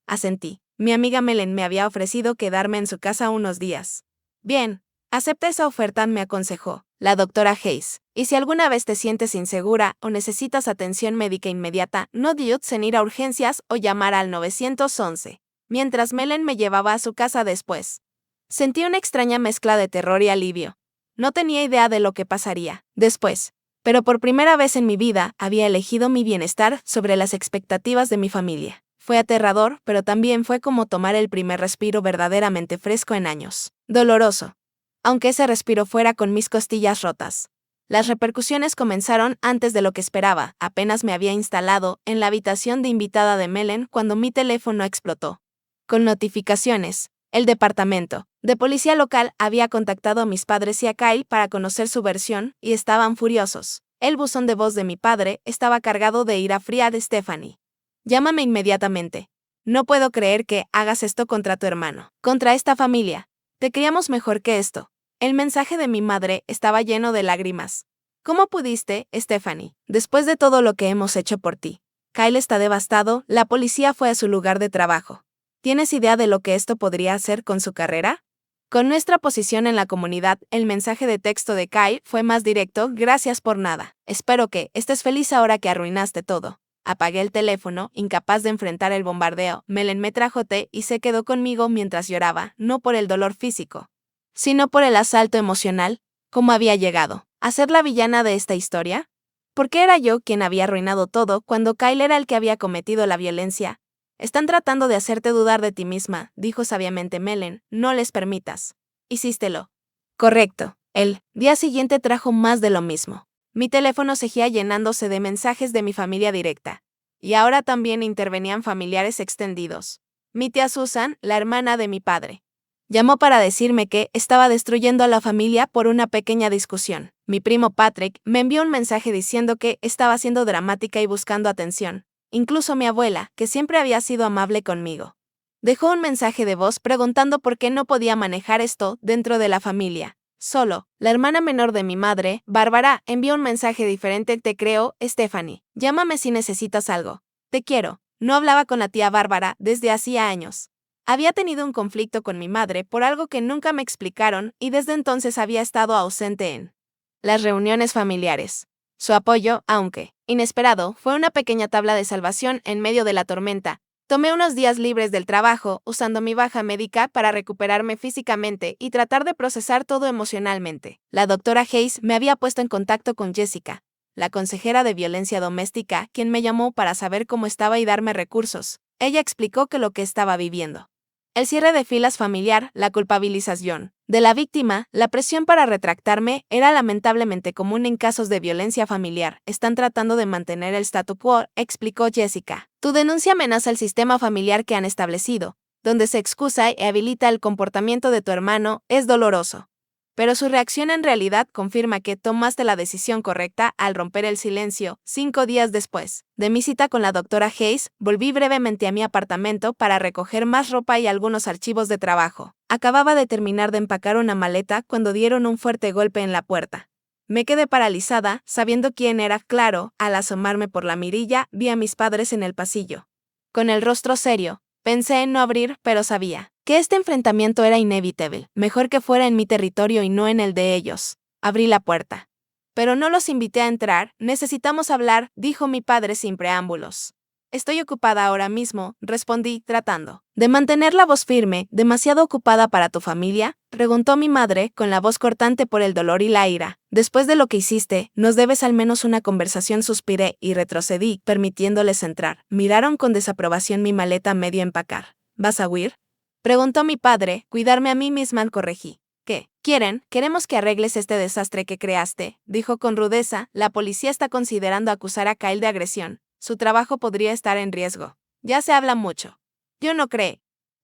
Asentí. Mi amiga Melen me había ofrecido quedarme en su casa unos días. Bien, acepta esa oferta, me aconsejó la doctora Hayes. Y si alguna vez te sientes insegura o necesitas atención médica inmediata, no dudes en ir a urgencias o llamar al 911. Mientras Melen me llevaba a su casa después. Sentí una extraña mezcla de terror y alivio. No tenía idea de lo que pasaría después, pero por primera vez en mi vida había elegido mi bienestar sobre las expectativas de mi familia. Fue aterrador, pero también fue como tomar el primer respiro verdaderamente fresco en años. Doloroso, aunque ese respiro fuera con mis costillas rotas. Las repercusiones comenzaron antes de lo que esperaba. Apenas me había instalado en la habitación de invitada de Melen cuando mi teléfono explotó. Con notificaciones. El departamento de policía local había contactado a mis padres y a Kyle para conocer su versión y estaban furiosos. El buzón de voz de mi padre estaba cargado de ira fría de Stephanie. Llámame inmediatamente. No puedo creer que hagas esto contra tu hermano, contra esta familia. Te criamos mejor que esto. El mensaje de mi madre estaba lleno de lágrimas. ¿Cómo pudiste, Stephanie, después de todo lo que hemos hecho por ti? Kyle está devastado, la policía fue a su lugar de trabajo. ¿Tienes idea de lo que esto podría hacer con su carrera? Con nuestra posición en la comunidad, el mensaje de texto de Kyle fue más directo: gracias por nada. Espero que estés feliz ahora que arruinaste todo. Apagué el teléfono, incapaz de enfrentar el bombardeo. Melen me trajo té y se quedó conmigo mientras lloraba, no por el dolor físico, sino por el asalto emocional. ¿Cómo había llegado a ser la villana de esta historia? ¿Por qué era yo quien había arruinado todo cuando Kyle era el que había cometido la violencia? Están tratando de hacerte dudar de ti misma, dijo sabiamente Melen. No les permitas. Hicístelo. Correcto. El día siguiente trajo más de lo mismo. Mi teléfono seguía llenándose de mensajes de mi familia directa. Y ahora también intervenían familiares extendidos. Mi tía Susan, la hermana de mi padre, llamó para decirme que estaba destruyendo a la familia por una pequeña discusión. Mi primo Patrick me envió un mensaje diciendo que estaba siendo dramática y buscando atención. Incluso mi abuela, que siempre había sido amable conmigo, dejó un mensaje de voz preguntando por qué no podía manejar esto dentro de la familia. Solo, la hermana menor de mi madre, Bárbara, envió un mensaje diferente: te creo, Stephanie. Llámame si necesitas algo. Te quiero. No hablaba con la tía Bárbara desde hacía años. Había tenido un conflicto con mi madre por algo que nunca me explicaron y desde entonces había estado ausente en las reuniones familiares. Su apoyo, aunque inesperado, fue una pequeña tabla de salvación en medio de la tormenta. Tomé unos días libres del trabajo, usando mi baja médica para recuperarme físicamente y tratar de procesar todo emocionalmente. La doctora Hayes me había puesto en contacto con Jessica, la consejera de violencia doméstica, quien me llamó para saber cómo estaba y darme recursos. Ella explicó que lo que estaba viviendo, el cierre de filas familiar, la culpabilización de la víctima, la presión para retractarme, era lamentablemente común en casos de violencia familiar. Están tratando de mantener el statu quo, explicó Jessica. Tu denuncia amenaza el sistema familiar que han establecido, donde se excusa y habilita el comportamiento de tu hermano. Es doloroso, pero su reacción en realidad confirma que tomaste la decisión correcta al romper el silencio. 5 días después de mi cita con la doctora Hayes, volví brevemente a mi apartamento para recoger más ropa y algunos archivos de trabajo. Acababa de terminar de empacar una maleta cuando dieron un fuerte golpe en la puerta. Me quedé paralizada, sabiendo quién era. Claro, al asomarme por la mirilla, vi a mis padres en el pasillo. Con el rostro serio, pensé en no abrir, pero sabía que este enfrentamiento era inevitable, mejor que fuera en mi territorio y no en el de ellos. Abrí la puerta. Pero no los invité a entrar, necesitamos hablar, dijo mi padre sin preámbulos. Estoy ocupada ahora mismo, respondí, tratando de mantener la voz firme. ¿Demasiado ocupada para tu familia?, preguntó mi madre, con la voz cortante por el dolor y la ira. Después de lo que hiciste, nos debes al menos una conversación, suspiré, y retrocedí, permitiéndoles entrar. Miraron con desaprobación mi maleta a medio empacar. ¿Vas a huir?, preguntó mi padre. Cuidarme a mí misma, corregí. ¿Qué quieren? Queremos que arregles este desastre que creaste, dijo con rudeza. La policía está considerando acusar a Kyle de agresión. Su trabajo podría estar en riesgo. Ya se habla mucho. Yo no creo.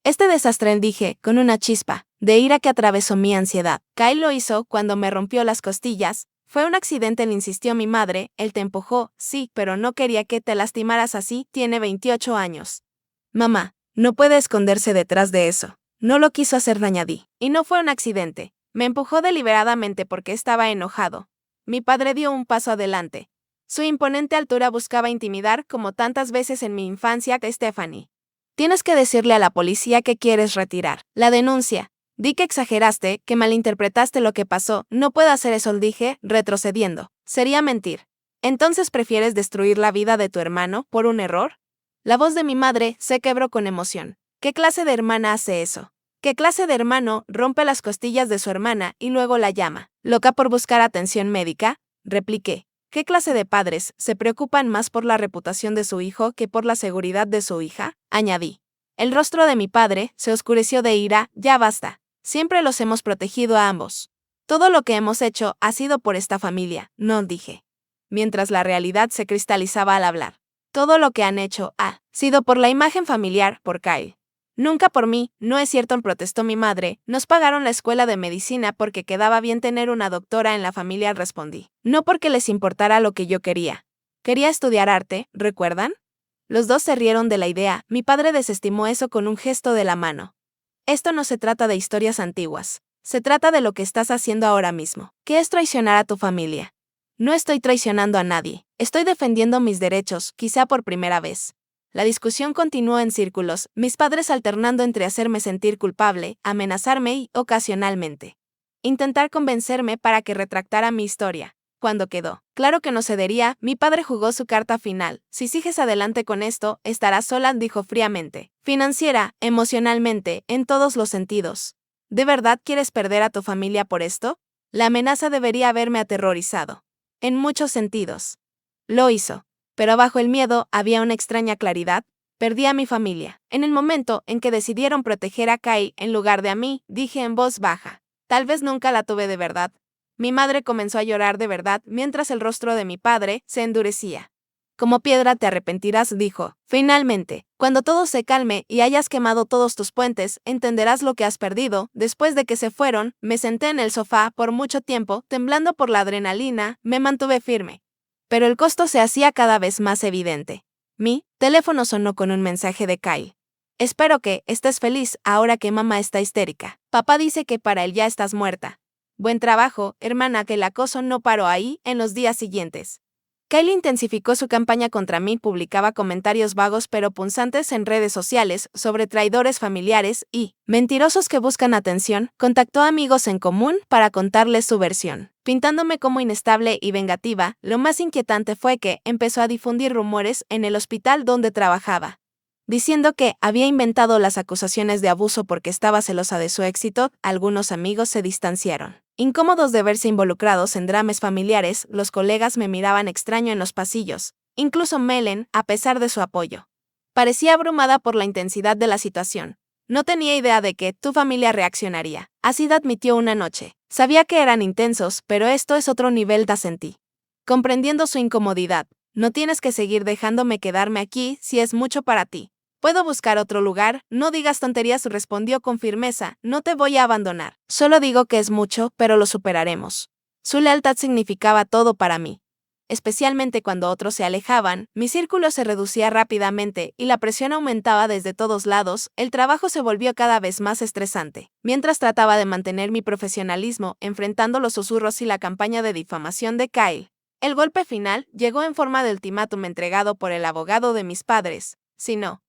Este desastre, dije, con una chispa de ira que atravesó mi ansiedad. Kyle lo hizo cuando me rompió las costillas. Fue un accidente, le insistió mi madre. Él te empujó, sí, pero no quería que te lastimaras así. Tiene 28 años. Mamá, no puede esconderse detrás de eso. No lo quiso hacer, añadí. Y no fue un accidente. Me empujó deliberadamente porque estaba enojado. Mi padre dio un paso adelante. Su imponente altura buscaba intimidar, como tantas veces en mi infancia, a Stephanie. Tienes que decirle a la policía que quieres retirar la denuncia. Di que exageraste, que malinterpretaste lo que pasó. No puedo hacer eso, dije, retrocediendo. Sería mentir. ¿Entonces prefieres destruir la vida de tu hermano por un error? La voz de mi madre se quebró con emoción. ¿Qué clase de hermana hace eso? ¿Qué clase de hermano rompe las costillas de su hermana y luego la llama loca por buscar atención médica?, repliqué. ¿Qué clase de padres se preocupan más por la reputación de su hijo que por la seguridad de su hija?, añadí. El rostro de mi padre se oscureció de ira. Ya basta. Siempre los hemos protegido a ambos. Todo lo que hemos hecho ha sido por esta familia, no, dije, mientras la realidad se cristalizaba al hablar. Todo lo que han hecho ha sido por la imagen familiar, por Kyle. Nunca por mí. No es cierto, protestó mi madre. Nos pagaron la escuela de medicina porque quedaba bien tener una doctora en la familia, respondí. No porque les importara lo que yo quería. Quería estudiar arte, ¿recuerdan? Los dos se rieron de la idea. Mi padre desestimó eso con un gesto de la mano. Esto no se trata de historias antiguas. Se trata de lo que estás haciendo ahora mismo, que es traicionar a tu familia. No estoy traicionando a nadie. Estoy defendiendo mis derechos, quizá por primera vez. La discusión continuó en círculos, mis padres alternando entre hacerme sentir culpable, amenazarme y, ocasionalmente, intentar convencerme para que retractara mi historia. Cuando quedó claro que no cedería, mi padre jugó su carta final. Si sigues adelante con esto, estarás sola, dijo fríamente. Financiera, emocionalmente, en todos los sentidos. ¿De verdad quieres perder a tu familia por esto? La amenaza debería haberme aterrorizado. En muchos sentidos. Lo hizo. Pero bajo el miedo había una extraña claridad. Perdí a mi familia. En el momento en que decidieron proteger a Kyle en lugar de a mí, dije en voz baja. Tal vez nunca la tuve de verdad. Mi madre comenzó a llorar de verdad mientras el rostro de mi padre se endurecía. Como piedra te arrepentirás, dijo. Finalmente, cuando todo se calme y hayas quemado todos tus puentes, entenderás lo que has perdido. Después de que se fueron, me senté en el sofá por mucho tiempo, temblando por la adrenalina, me mantuve firme. Pero el costo se hacía cada vez más evidente. Mi teléfono sonó con un mensaje de Kyle. Espero que estés feliz ahora que mamá está histérica. Papá dice que para él ya estás muerta. Buen trabajo, hermana, que el acoso no paró ahí. En los días siguientes, Kyle intensificó su campaña contra mí, publicaba comentarios vagos pero punzantes en redes sociales sobre traidores familiares y mentirosos que buscan atención. Contactó a amigos en común para contarles su versión, pintándome como inestable y vengativa. Lo más inquietante fue que empezó a difundir rumores en el hospital donde trabajaba, diciendo que había inventado las acusaciones de abuso porque estaba celosa de su éxito. Algunos amigos se distanciaron. Incómodos de verse involucrados en dramas familiares, los colegas me miraban extraño en los pasillos. Incluso Melen, a pesar de su apoyo, parecía abrumada por la intensidad de la situación. No tenía idea de que tu familia reaccionaría. Así admitió una noche. Sabía que eran intensos, pero esto es otro nivel, sentí. Comprendiendo su incomodidad. No tienes que seguir dejándome quedarme aquí si es mucho para ti. Puedo buscar otro lugar. No digas tonterías, respondió con firmeza. No te voy a abandonar. Solo digo que es mucho, pero lo superaremos. Su lealtad significaba todo para mí. Especialmente cuando otros se alejaban, mi círculo se reducía rápidamente y la presión aumentaba desde todos lados. El trabajo se volvió cada vez más estresante. Mientras trataba de mantener mi profesionalismo, enfrentando los susurros y la campaña de difamación de Kyle, el golpe final llegó en forma de ultimátum entregado por el abogado de mis padres. Si no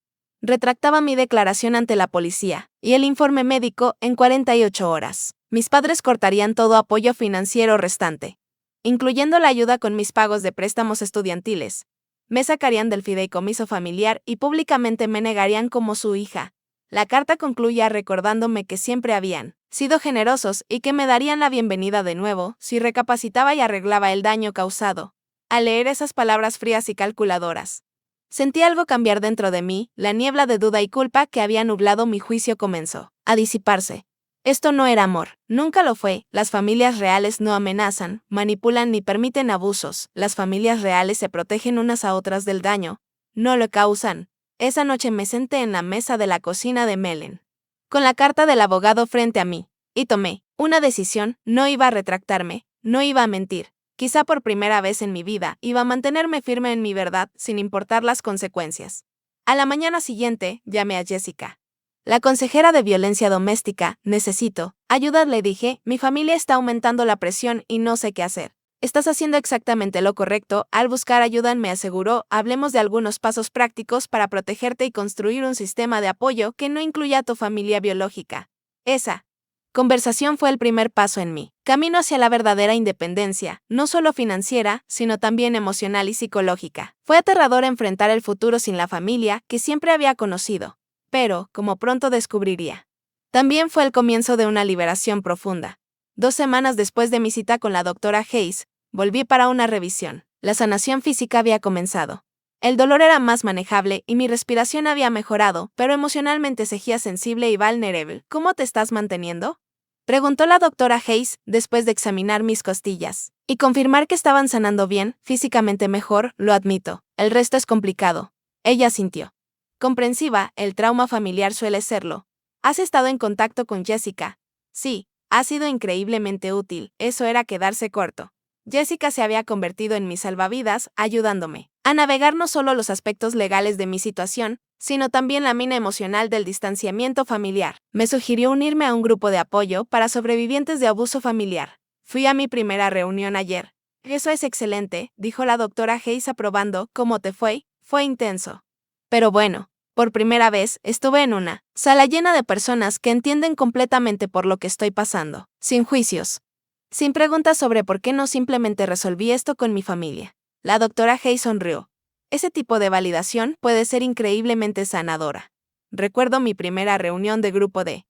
Retractaba mi declaración ante la policía y el informe médico en 48 horas. Mis padres cortarían todo apoyo financiero restante, incluyendo la ayuda con mis pagos de préstamos estudiantiles. Me sacarían del fideicomiso familiar y públicamente me negarían como su hija. La carta concluía recordándome que siempre habían sido generosos y que me darían la bienvenida de nuevo si recapacitaba y arreglaba el daño causado. Al leer esas palabras frías y calculadoras, sentí algo cambiar dentro de mí, la niebla de duda y culpa que había nublado mi juicio comenzó a disiparse. Esto no era amor, nunca lo fue. Las familias reales no amenazan, manipulan ni permiten abusos. Las familias reales se protegen unas a otras del daño, no lo causan. Esa noche me senté en la mesa de la cocina de Melen, con la carta del abogado frente a mí, y tomé una decisión. No iba a retractarme, no iba a mentir. Quizá por primera vez en mi vida iba a mantenerme firme en mi verdad sin importar las consecuencias. A la mañana siguiente, llamé a Jessica, la consejera de violencia doméstica. Necesito ayuda, le dije, mi familia está aumentando la presión y no sé qué hacer. Estás haciendo exactamente lo correcto al buscar ayuda, me aseguró. Hablemos de algunos pasos prácticos para protegerte y construir un sistema de apoyo que no incluya a tu familia biológica. Esa conversación fue el primer paso en mi camino hacia la verdadera independencia, no solo financiera, sino también emocional y psicológica. Fue aterrador enfrentar el futuro sin la familia que siempre había conocido, pero, como pronto descubriría, también fue el comienzo de una liberación profunda. 2 semanas después de mi cita con la doctora Hayes, volví para una revisión. La sanación física había comenzado. El dolor era más manejable y mi respiración había mejorado, pero emocionalmente seguía sensible y vulnerable. ¿Cómo te estás manteniendo?, preguntó la doctora Hayes después de examinar mis costillas y confirmar que estaban sanando bien. Físicamente mejor, lo admito. El resto es complicado. Ella sintió comprensiva. El trauma familiar suele serlo. ¿Has estado en contacto con Jessica? Sí, ha sido increíblemente útil. Eso era quedarse corto. Jessica se había convertido en mi salvavidas, ayudándome a navegar no solo los aspectos legales de mi situación, sino también la mina emocional del distanciamiento familiar. Me sugirió unirme a un grupo de apoyo para sobrevivientes de abuso familiar. Fui a mi primera reunión ayer. Eso es excelente, dijo la doctora Hayes aprobando. ¿Cómo te fue? Fue intenso. Pero bueno, por primera vez estuve en una sala llena de personas que entienden completamente por lo que estoy pasando, sin juicios, sin preguntas sobre por qué no simplemente resolví esto con mi familia. La doctora Hayes sonrió. Ese tipo de validación puede ser increíblemente sanadora. Recuerdo mi primera reunión de grupo de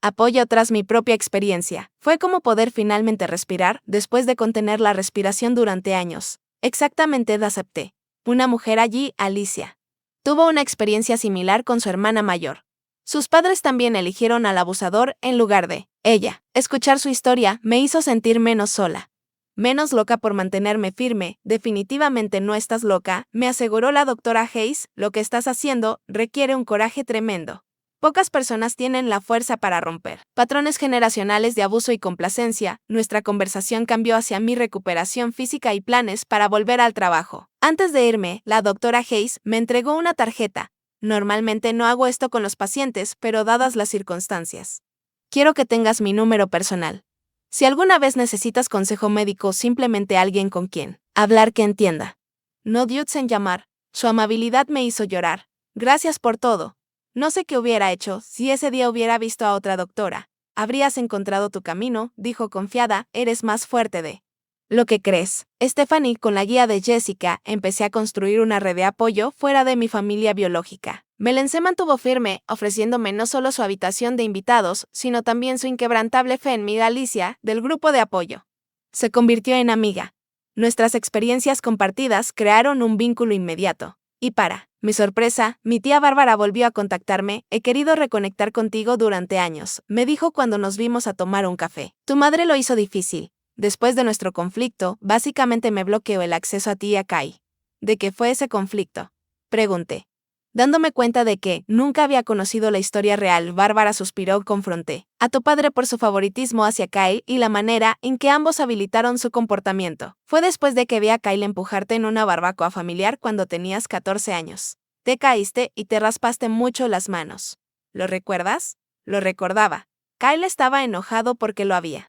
apoyo tras mi propia experiencia. Fue como poder finalmente respirar después de contener la respiración durante años. Exactamente, acepté. Una mujer allí, Alicia, tuvo una experiencia similar con su hermana mayor. Sus padres también eligieron al abusador en lugar de ella. Escuchar su historia me hizo sentir menos sola, menos loca por mantenerme firme. Definitivamente no estás loca, me aseguró la doctora Hayes. Lo que estás haciendo requiere un coraje tremendo. Pocas personas tienen la fuerza para romper patrones generacionales de abuso y complacencia. Nuestra conversación cambió hacia mi recuperación física y planes para volver al trabajo. Antes de irme, la doctora Hayes me entregó una tarjeta. Normalmente no hago esto con los pacientes, pero dadas las circunstancias, quiero que tengas mi número personal. Si alguna vez necesitas consejo médico o simplemente alguien con quien hablar que entienda, no dudes en llamar. Su amabilidad me hizo llorar. Gracias por todo. No sé qué hubiera hecho si ese día hubiera visto a otra doctora. Habrías encontrado tu camino, dijo confiada. Eres más fuerte de lo que crees. Stephanie, con la guía de Jessica, empecé a construir una red de apoyo fuera de mi familia biológica. Melen se mantuvo firme, ofreciéndome no solo su habitación de invitados, sino también su inquebrantable fe en mí. Alicia, del grupo de apoyo, se convirtió en amiga. Nuestras experiencias compartidas crearon un vínculo inmediato. Y para mi sorpresa, mi tía Bárbara volvió a contactarme. He querido reconectar contigo durante años, me dijo cuando nos vimos a tomar un café. Tu madre lo hizo difícil. Después de nuestro conflicto, básicamente me bloqueó el acceso a ti y a Kai. ¿De qué fue ese conflicto?, pregunté, dándome cuenta de que nunca había conocido la historia real. Bárbara suspiró. Confronté a tu padre por su favoritismo hacia Kyle y la manera en que ambos habilitaron su comportamiento. Fue después de que vi a Kyle empujarte en una barbacoa familiar cuando tenías 14 años. Te caíste y te raspaste mucho las manos. ¿Lo recuerdas? Lo recordaba. Kyle estaba enojado porque lo había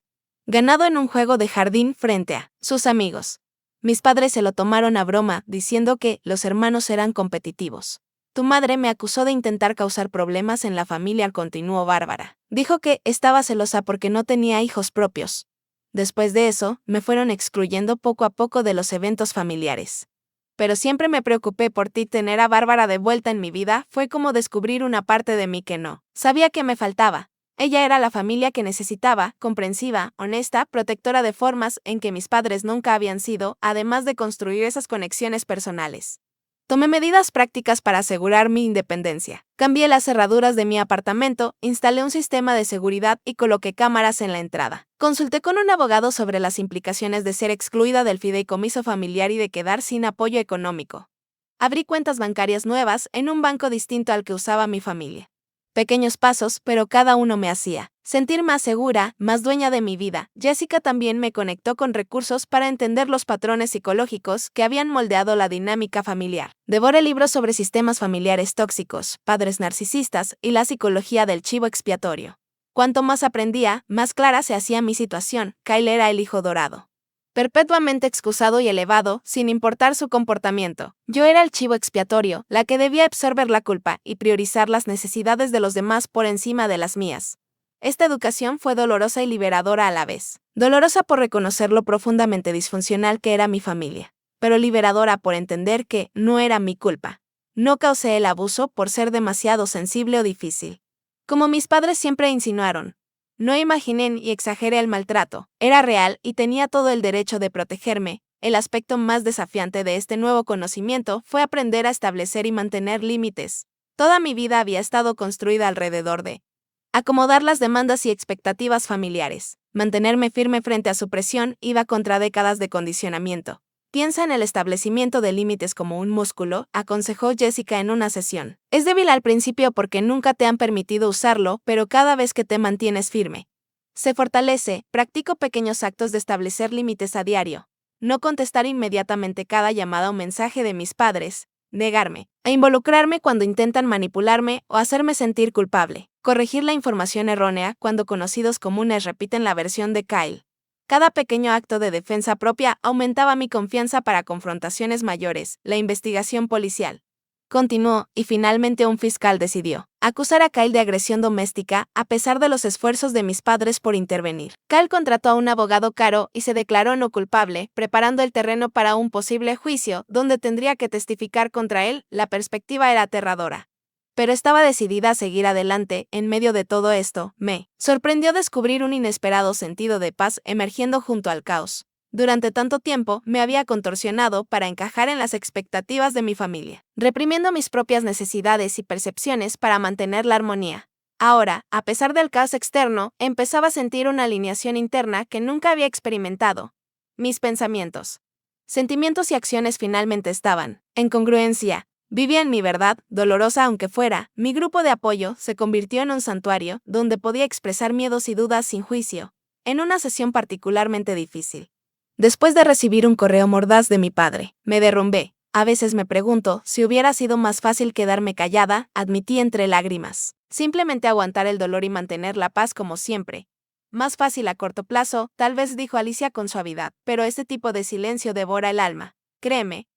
ganado en un juego de jardín frente a sus amigos. Mis padres se lo tomaron a broma, diciendo que los hermanos eran competitivos. Tu madre me acusó de intentar causar problemas en la familia, continuó Bárbara. Dijo que estaba celosa porque no tenía hijos propios. Después de eso, me fueron excluyendo poco a poco de los eventos familiares. Pero siempre me preocupé por ti. Tener a Bárbara de vuelta en mi vida fue como descubrir una parte de mí que no sabía que me faltaba. Ella era la familia que necesitaba, comprensiva, honesta, protectora de formas en que mis padres nunca habían sido, además de construir esas conexiones personales. Tomé medidas prácticas para asegurar mi independencia. Cambié las cerraduras de mi apartamento, instalé un sistema de seguridad y coloqué cámaras en la entrada. Consulté con un abogado sobre las implicaciones de ser excluida del fideicomiso familiar y de quedar sin apoyo económico. Abrí cuentas bancarias nuevas en un banco distinto al que usaba mi familia. Pequeños pasos, pero cada uno me hacía sentir más segura, más dueña de mi vida. Jessica también me conectó con recursos para entender los patrones psicológicos que habían moldeado la dinámica familiar. Devoré libros sobre sistemas familiares tóxicos, padres narcisistas y la psicología del chivo expiatorio. Cuanto más aprendía, más clara se hacía mi situación. Kyle era el hijo dorado, perpetuamente excusado y elevado, sin importar su comportamiento. Yo era el chivo expiatorio, la que debía absorber la culpa y priorizar las necesidades de los demás por encima de las mías. Esta educación fue dolorosa y liberadora a la vez. Dolorosa por reconocer lo profundamente disfuncional que era mi familia, pero liberadora por entender que no era mi culpa. No causé el abuso por ser demasiado sensible o difícil. Como mis padres siempre insinuaron, no imaginé y exageré el maltrato. Era real y tenía todo el derecho de protegerme. El aspecto más desafiante de este nuevo conocimiento fue aprender a establecer y mantener límites. Toda mi vida había estado construida alrededor de acomodar las demandas y expectativas familiares. Mantenerme firme frente a su presión iba contra décadas de condicionamiento. Piensa en el establecimiento de límites como un músculo, aconsejó Jessica en una sesión. Es débil al principio porque nunca te han permitido usarlo, pero cada vez que te mantienes firme, se fortalece. Practico pequeños actos de establecer límites a diario. No contestar inmediatamente cada llamada o mensaje de mis padres, negarme a involucrarme cuando intentan manipularme o hacerme sentir culpable. Corregir la información errónea cuando conocidos comunes repiten la versión de Kyle. Cada pequeño acto de defensa propia aumentaba mi confianza para confrontaciones mayores. La investigación policial continuó y finalmente un fiscal decidió acusar a Kyle de agresión doméstica a pesar de los esfuerzos de mis padres por intervenir. Kyle contrató a un abogado caro y se declaró no culpable, preparando el terreno para un posible juicio donde tendría que testificar contra él. La perspectiva era aterradora, pero estaba decidida a seguir adelante. En medio de todo esto, me sorprendió descubrir un inesperado sentido de paz emergiendo junto al caos. Durante tanto tiempo, me había contorsionado para encajar en las expectativas de mi familia, reprimiendo mis propias necesidades y percepciones para mantener la armonía. Ahora, a pesar del caos externo, empezaba a sentir una alineación interna que nunca había experimentado. Mis pensamientos, sentimientos y acciones finalmente estaban en congruencia. Vivía en mi verdad, dolorosa aunque fuera. Mi grupo de apoyo se convirtió en un santuario donde podía expresar miedos y dudas sin juicio. En una sesión particularmente difícil, después de recibir un correo mordaz de mi padre, me derrumbé. A veces me pregunto si hubiera sido más fácil quedarme callada, admití entre lágrimas. Simplemente aguantar el dolor y mantener la paz como siempre. Más fácil a corto plazo, tal vez, dijo Alicia con suavidad, pero ese tipo de silencio devora el alma. Créeme.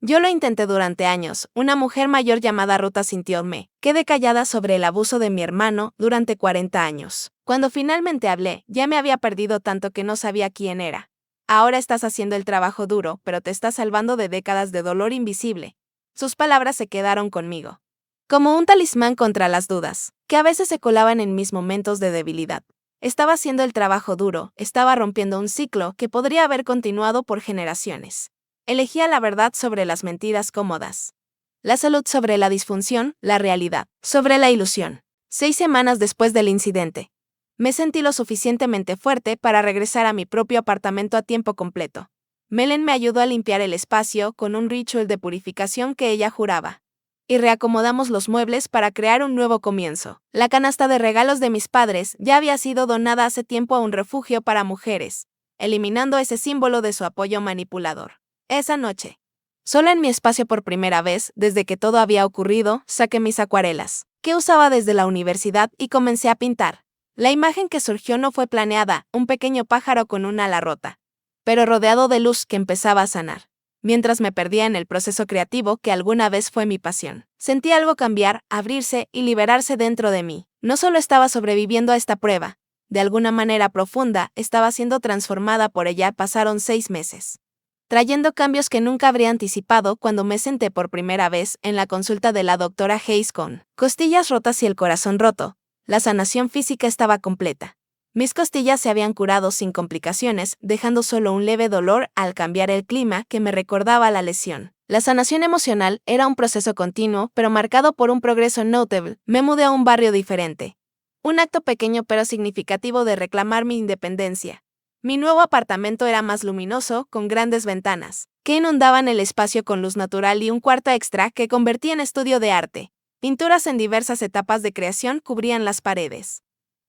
Yo lo intenté durante años. Una mujer mayor llamada Ruta sintió. Me quedé callada sobre el abuso de mi hermano durante 40 años. Cuando finalmente hablé, ya me había perdido tanto que no sabía quién era. Ahora estás haciendo el trabajo duro, pero te estás salvando de décadas de dolor invisible. Sus palabras se quedaron conmigo como un talismán contra las dudas, que a veces se colaban en mis momentos de debilidad. Estaba haciendo el trabajo duro, estaba rompiendo un ciclo que podría haber continuado por generaciones. Elegía la verdad sobre las mentiras cómodas, la salud sobre la disfunción, la realidad sobre la ilusión. 6 semanas después del incidente, me sentí lo suficientemente fuerte para regresar a mi propio apartamento a tiempo completo. Melen me ayudó a limpiar el espacio con un ritual de purificación que ella juraba, y reacomodamos los muebles para crear un nuevo comienzo. La canasta de regalos de mis padres ya había sido donada hace tiempo a un refugio para mujeres, eliminando ese símbolo de su apoyo manipulador. Esa noche, sola en mi espacio por primera vez desde que todo había ocurrido, saqué mis acuarelas, que usaba desde la universidad, y comencé a pintar. La imagen que surgió no fue planeada, un pequeño pájaro con un ala rota, pero rodeado de luz que empezaba a sanar. mientras me perdía en el proceso creativo que alguna vez fue mi pasión. Sentí algo cambiar, abrirse y liberarse dentro de mí. No solo estaba sobreviviendo a esta prueba, de alguna manera profunda, estaba siendo transformada por ella. Pasaron 6 meses, trayendo cambios que nunca habría anticipado cuando me senté por primera vez en la consulta de la doctora Hayes con costillas rotas y el corazón roto. La sanación física estaba completa. Mis costillas se habían curado sin complicaciones, dejando solo un leve dolor al cambiar el clima que me recordaba la lesión. La sanación emocional era un proceso continuo, pero marcado por un progreso notable. Me mudé a un barrio diferente. Un acto pequeño pero significativo de reclamar mi independencia. Mi nuevo apartamento era más luminoso, con grandes ventanas, que inundaban el espacio con luz natural y un cuarto extra que convertí en estudio de arte. Pinturas en diversas etapas de creación cubrían las paredes.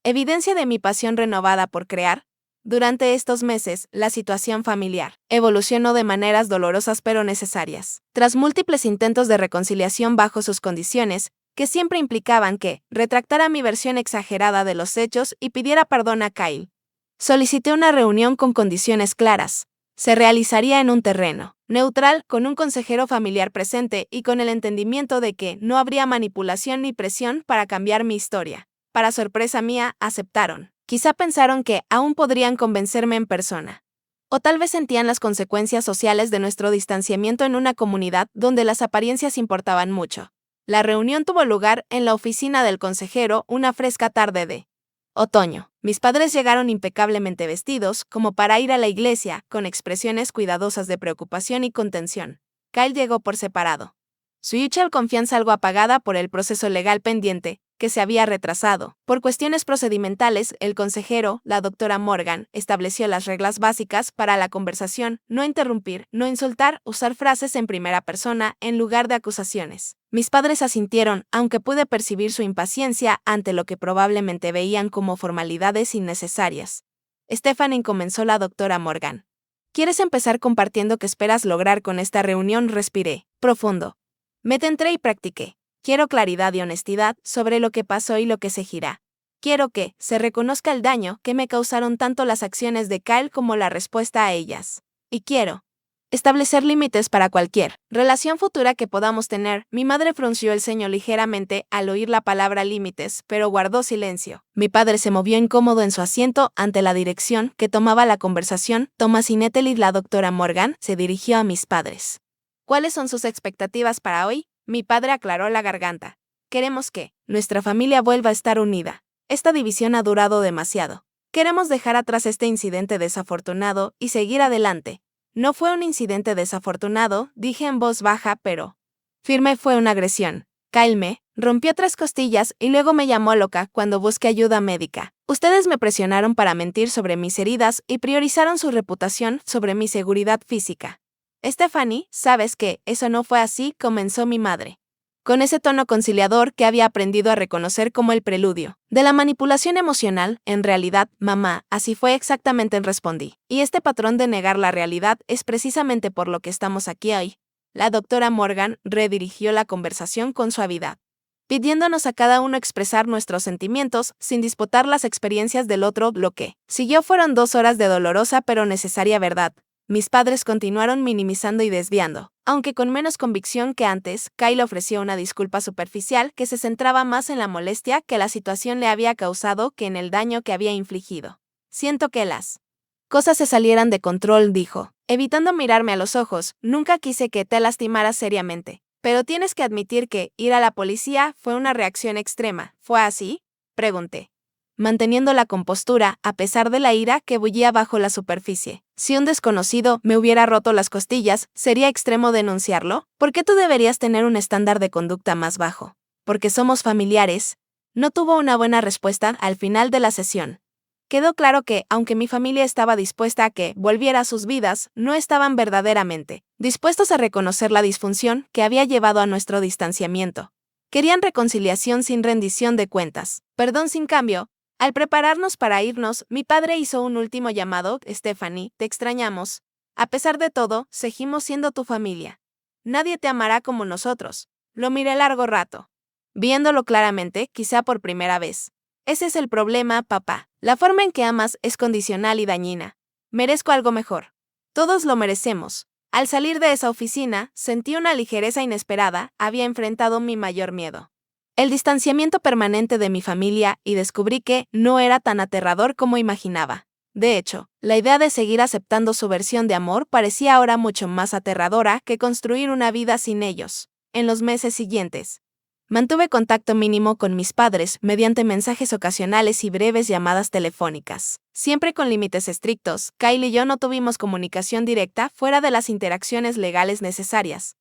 Evidencia de mi pasión renovada por crear. Durante estos meses, la situación familiar evolucionó de maneras dolorosas pero necesarias. Tras múltiples intentos de reconciliación bajo sus condiciones, que siempre implicaban que retractara mi versión exagerada de los hechos y pidiera perdón a Kyle, solicité una reunión con condiciones claras. Se realizaría en un terreno neutral, con un consejero familiar presente y con el entendimiento de que no habría manipulación ni presión para cambiar mi historia. Para sorpresa mía, aceptaron. Quizá pensaron que aún podrían convencerme en persona. O tal vez sentían las consecuencias sociales de nuestro distanciamiento en una comunidad donde las apariencias importaban mucho. La reunión tuvo lugar en la oficina del consejero una fresca tarde de otoño. Mis padres llegaron impecablemente vestidos, como para ir a la iglesia, con expresiones cuidadosas de preocupación y contención. Kyle llegó por separado. Su mutual confianza algo apagada por el proceso legal pendiente, que se había retrasado. Por cuestiones procedimentales, el consejero, la doctora Morgan, estableció las reglas básicas para la conversación: no interrumpir, no insultar, usar frases en primera persona en lugar de acusaciones. Mis padres asintieron, aunque pude percibir su impaciencia ante lo que probablemente veían como formalidades innecesarias. Stephanie, comenzó la doctora Morgan. ¿Quieres empezar compartiendo qué esperas lograr con esta reunión? Respiré profundo. Me centré y practiqué. Quiero claridad y honestidad sobre lo que pasó y lo que seguirá. Quiero que se reconozca el daño que me causaron tanto las acciones de Kyle como la respuesta a ellas. Y quiero establecer límites para cualquier relación futura que podamos tener. Mi madre frunció el ceño ligeramente al oír la palabra límites, pero guardó silencio. Mi padre se movió incómodo en su asiento ante la dirección que tomaba la conversación. Thomas y Natalie, la doctora Morgan, se dirigió a mis padres. ¿Cuáles son sus expectativas para hoy? Mi padre aclaró la garganta. Queremos que nuestra familia vuelva a estar unida. Esta división ha durado demasiado. Queremos dejar atrás este incidente desafortunado y seguir adelante. No fue un incidente desafortunado, dije en voz baja pero firme, fue una agresión. Kyle me rompió 3 costillas y luego me llamó loca cuando busqué ayuda médica. Ustedes me presionaron para mentir sobre mis heridas y priorizaron su reputación sobre mi seguridad física. Stephanie, sabes que eso no fue así, comenzó mi madre, con ese tono conciliador que había aprendido a reconocer como el preludio de la manipulación emocional. En realidad, mamá, así fue exactamente, respondí. Y este patrón de negar la realidad es precisamente por lo que estamos aquí hoy. La doctora Morgan redirigió la conversación con suavidad, pidiéndonos a cada uno expresar nuestros sentimientos sin disputar las experiencias del otro. Lo que siguió fueron 2 horas de dolorosa pero necesaria verdad. Mis padres continuaron minimizando y desviando. Aunque con menos convicción que antes, Kyle ofreció una disculpa superficial que se centraba más en la molestia que la situación le había causado que en el daño que había infligido. Siento que las cosas se salieran de control, dijo, evitando mirarme a los ojos. Nunca quise que te lastimaras seriamente. Pero tienes que admitir que ir a la policía fue una reacción extrema. ¿Fue así?, pregunté, manteniendo la compostura a pesar de la ira que bullía bajo la superficie. Si un desconocido me hubiera roto las costillas, ¿sería extremo denunciarlo? ¿Por qué tú deberías tener un estándar de conducta más bajo? Porque somos familiares. No tuvo una buena respuesta al final de la sesión. Quedó claro que, aunque mi familia estaba dispuesta a que volviera a sus vidas, no estaban verdaderamente dispuestos a reconocer la disfunción que había llevado a nuestro distanciamiento. Querían reconciliación sin rendición de cuentas, perdón sin cambio. Al prepararnos para irnos, mi padre hizo un último llamado. Stephanie, te extrañamos. A pesar de todo, seguimos siendo tu familia. Nadie te amará como nosotros. Lo miré largo rato, viéndolo claramente, quizá por primera vez. Ese es el problema, papá. La forma en que amas es condicional y dañina. Merezco algo mejor. Todos lo merecemos. Al salir de esa oficina, sentí una ligereza inesperada, había enfrentado mi mayor miedo. El distanciamiento permanente de mi familia y descubrí que no era tan aterrador como imaginaba. De hecho, la idea de seguir aceptando su versión de amor parecía ahora mucho más aterradora que construir una vida sin ellos. En los meses siguientes, mantuve contacto mínimo con mis padres mediante mensajes ocasionales y breves llamadas telefónicas. Siempre con límites estrictos, Kyle y yo no tuvimos comunicación directa fuera de las interacciones legales necesarias.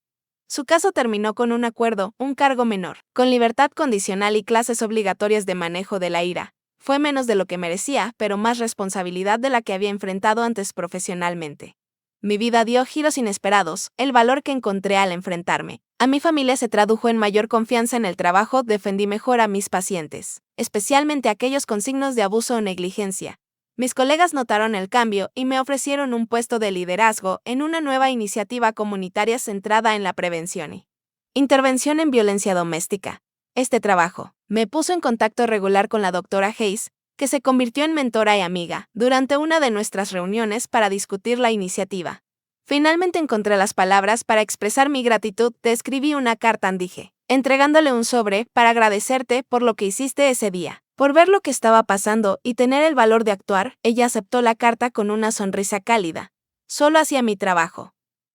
Su caso terminó con un acuerdo, un cargo menor, con libertad condicional y clases obligatorias de manejo de la ira. Fue menos de lo que merecía, pero más responsabilidad de la que había enfrentado antes profesionalmente. Mi vida dio giros inesperados, el valor que encontré al enfrentarme a mi familia se tradujo en mayor confianza en el trabajo, defendí mejor a mis pacientes, especialmente aquellos con signos de abuso o negligencia. Mis colegas notaron el cambio y me ofrecieron un puesto de liderazgo en una nueva iniciativa comunitaria centrada en la prevención y intervención en violencia doméstica. Este trabajo me puso en contacto regular con la doctora Hayes, que se convirtió en mentora y amiga durante una de nuestras reuniones para discutir la iniciativa. Finalmente encontré las palabras para expresar mi gratitud, te escribí una carta, dije, entregándole un sobre para agradecerte por lo que hiciste ese día. Por ver lo que estaba pasando y tener el valor de actuar, ella aceptó la carta con una sonrisa cálida. Solo hacía mi trabajo.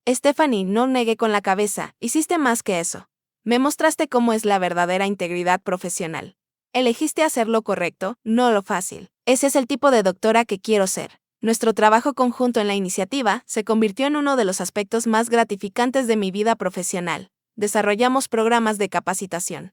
Stephanie, no negué con la cabeza, hiciste más que eso. Me mostraste cómo es la verdadera integridad profesional. Elegiste hacer lo correcto, no lo fácil. Ese es el tipo de doctora que quiero ser. Nuestro trabajo conjunto en la iniciativa se convirtió en uno de los aspectos más gratificantes de mi vida profesional. Desarrollamos programas de capacitación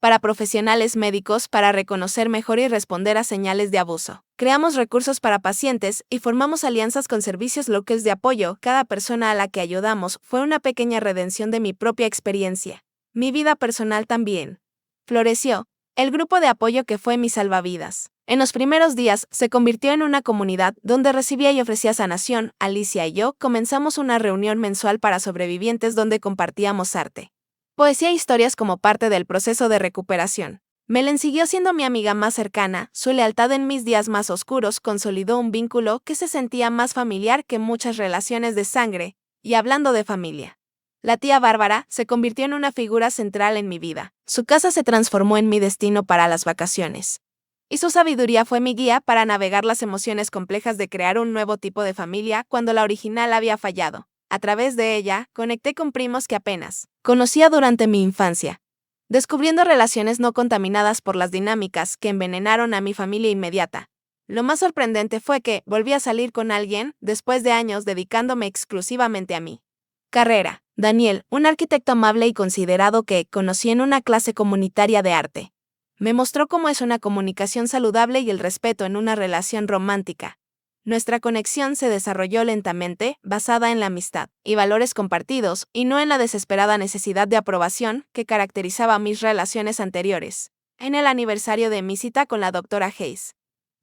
para profesionales médicos para reconocer mejor y responder a señales de abuso. Creamos recursos para pacientes y formamos alianzas con servicios locales de apoyo. Cada persona a la que ayudamos fue una pequeña redención de mi propia experiencia. Mi vida personal también floreció. El grupo de apoyo que fue mi salvavidas. En los primeros días, se convirtió en una comunidad donde recibía y ofrecía sanación. Alicia y yo comenzamos una reunión mensual para sobrevivientes donde compartíamos arte, poesía e historias como parte del proceso de recuperación. Melen siguió siendo mi amiga más cercana, su lealtad en mis días más oscuros consolidó un vínculo que se sentía más familiar que muchas relaciones de sangre, y hablando de familia. La tía Bárbara se convirtió en una figura central en mi vida. Su casa se transformó en mi destino para las vacaciones. Y su sabiduría fue mi guía para navegar las emociones complejas de crear un nuevo tipo de familia cuando la original había fallado. A través de ella, conecté con primos que apenas conocía durante mi infancia, descubriendo relaciones no contaminadas por las dinámicas que envenenaron a mi familia inmediata. Lo más sorprendente fue que volví a salir con alguien después de años dedicándome exclusivamente a mí. Carrera. Daniel, un arquitecto amable y considerado que conocí en una clase comunitaria de arte. Me mostró cómo es una comunicación saludable y el respeto en una relación romántica. Nuestra conexión se desarrolló lentamente, basada en la amistad y valores compartidos, y no en la desesperada necesidad de aprobación que caracterizaba mis relaciones anteriores. En el aniversario de mi cita con la doctora Hayes,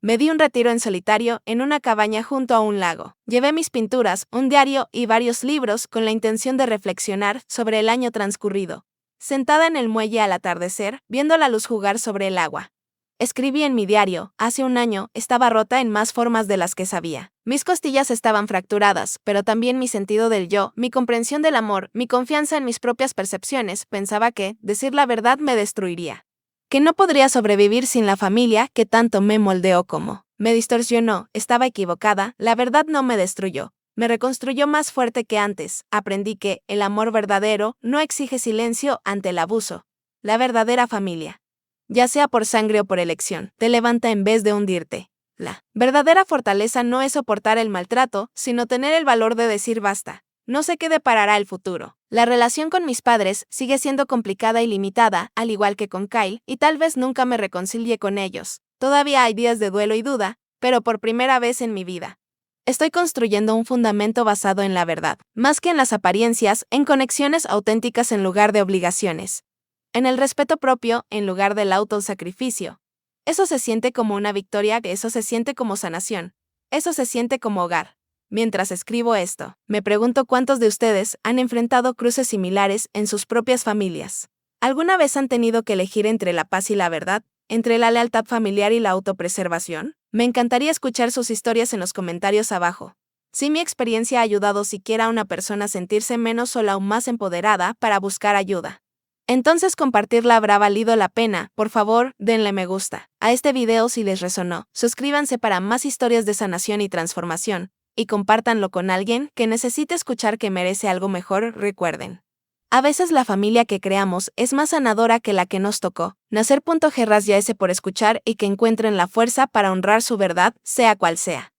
me di un retiro en solitario en una cabaña junto a un lago. Llevé mis pinturas, un diario y varios libros con la intención de reflexionar sobre el año transcurrido. Sentada en el muelle al atardecer, viendo la luz jugar sobre el agua. Escribí en mi diario, hace un año, estaba rota en más formas de las que sabía. Mis costillas estaban fracturadas, pero también mi sentido del yo, mi comprensión del amor, mi confianza en mis propias percepciones, pensaba que, decir la verdad me destruiría. Que no podría sobrevivir sin la familia que tanto me moldeó como me distorsionó, estaba equivocada, la verdad no me destruyó, me reconstruyó más fuerte que antes, aprendí que el amor verdadero no exige silencio ante el abuso. La verdadera familia, ya sea por sangre o por elección, te levanta en vez de hundirte. La verdadera fortaleza no es soportar el maltrato, sino tener el valor de decir basta. No sé qué deparará el futuro. La relación con mis padres sigue siendo complicada y limitada, al igual que con Kyle, y tal vez nunca me reconcilie con ellos. Todavía hay días de duelo y duda, pero por primera vez en mi vida estoy construyendo un fundamento basado en la verdad, más que en las apariencias, en conexiones auténticas en lugar de obligaciones, en el respeto propio en lugar del autosacrificio. Eso se siente como una victoria, eso se siente como sanación, eso se siente como hogar. Mientras escribo esto, me pregunto cuántos de ustedes han enfrentado cruces similares en sus propias familias. ¿Alguna vez han tenido que elegir entre la paz y la verdad? ¿Entre la lealtad familiar y la autopreservación? Me encantaría escuchar sus historias en los comentarios abajo. Si mi experiencia ha ayudado siquiera a una persona a sentirse menos sola o más empoderada para buscar ayuda, entonces compartirla habrá valido la pena. Por favor, denle me gusta a este video si les resonó. Suscríbanse para más historias de sanación y transformación, y compártanlo con alguien que necesite escuchar que merece algo mejor. Recuerden, a veces la familia que creamos es más sanadora que la que nos tocó nacer. Gracias por escuchar y que encuentren la fuerza para honrar su verdad, sea cual sea.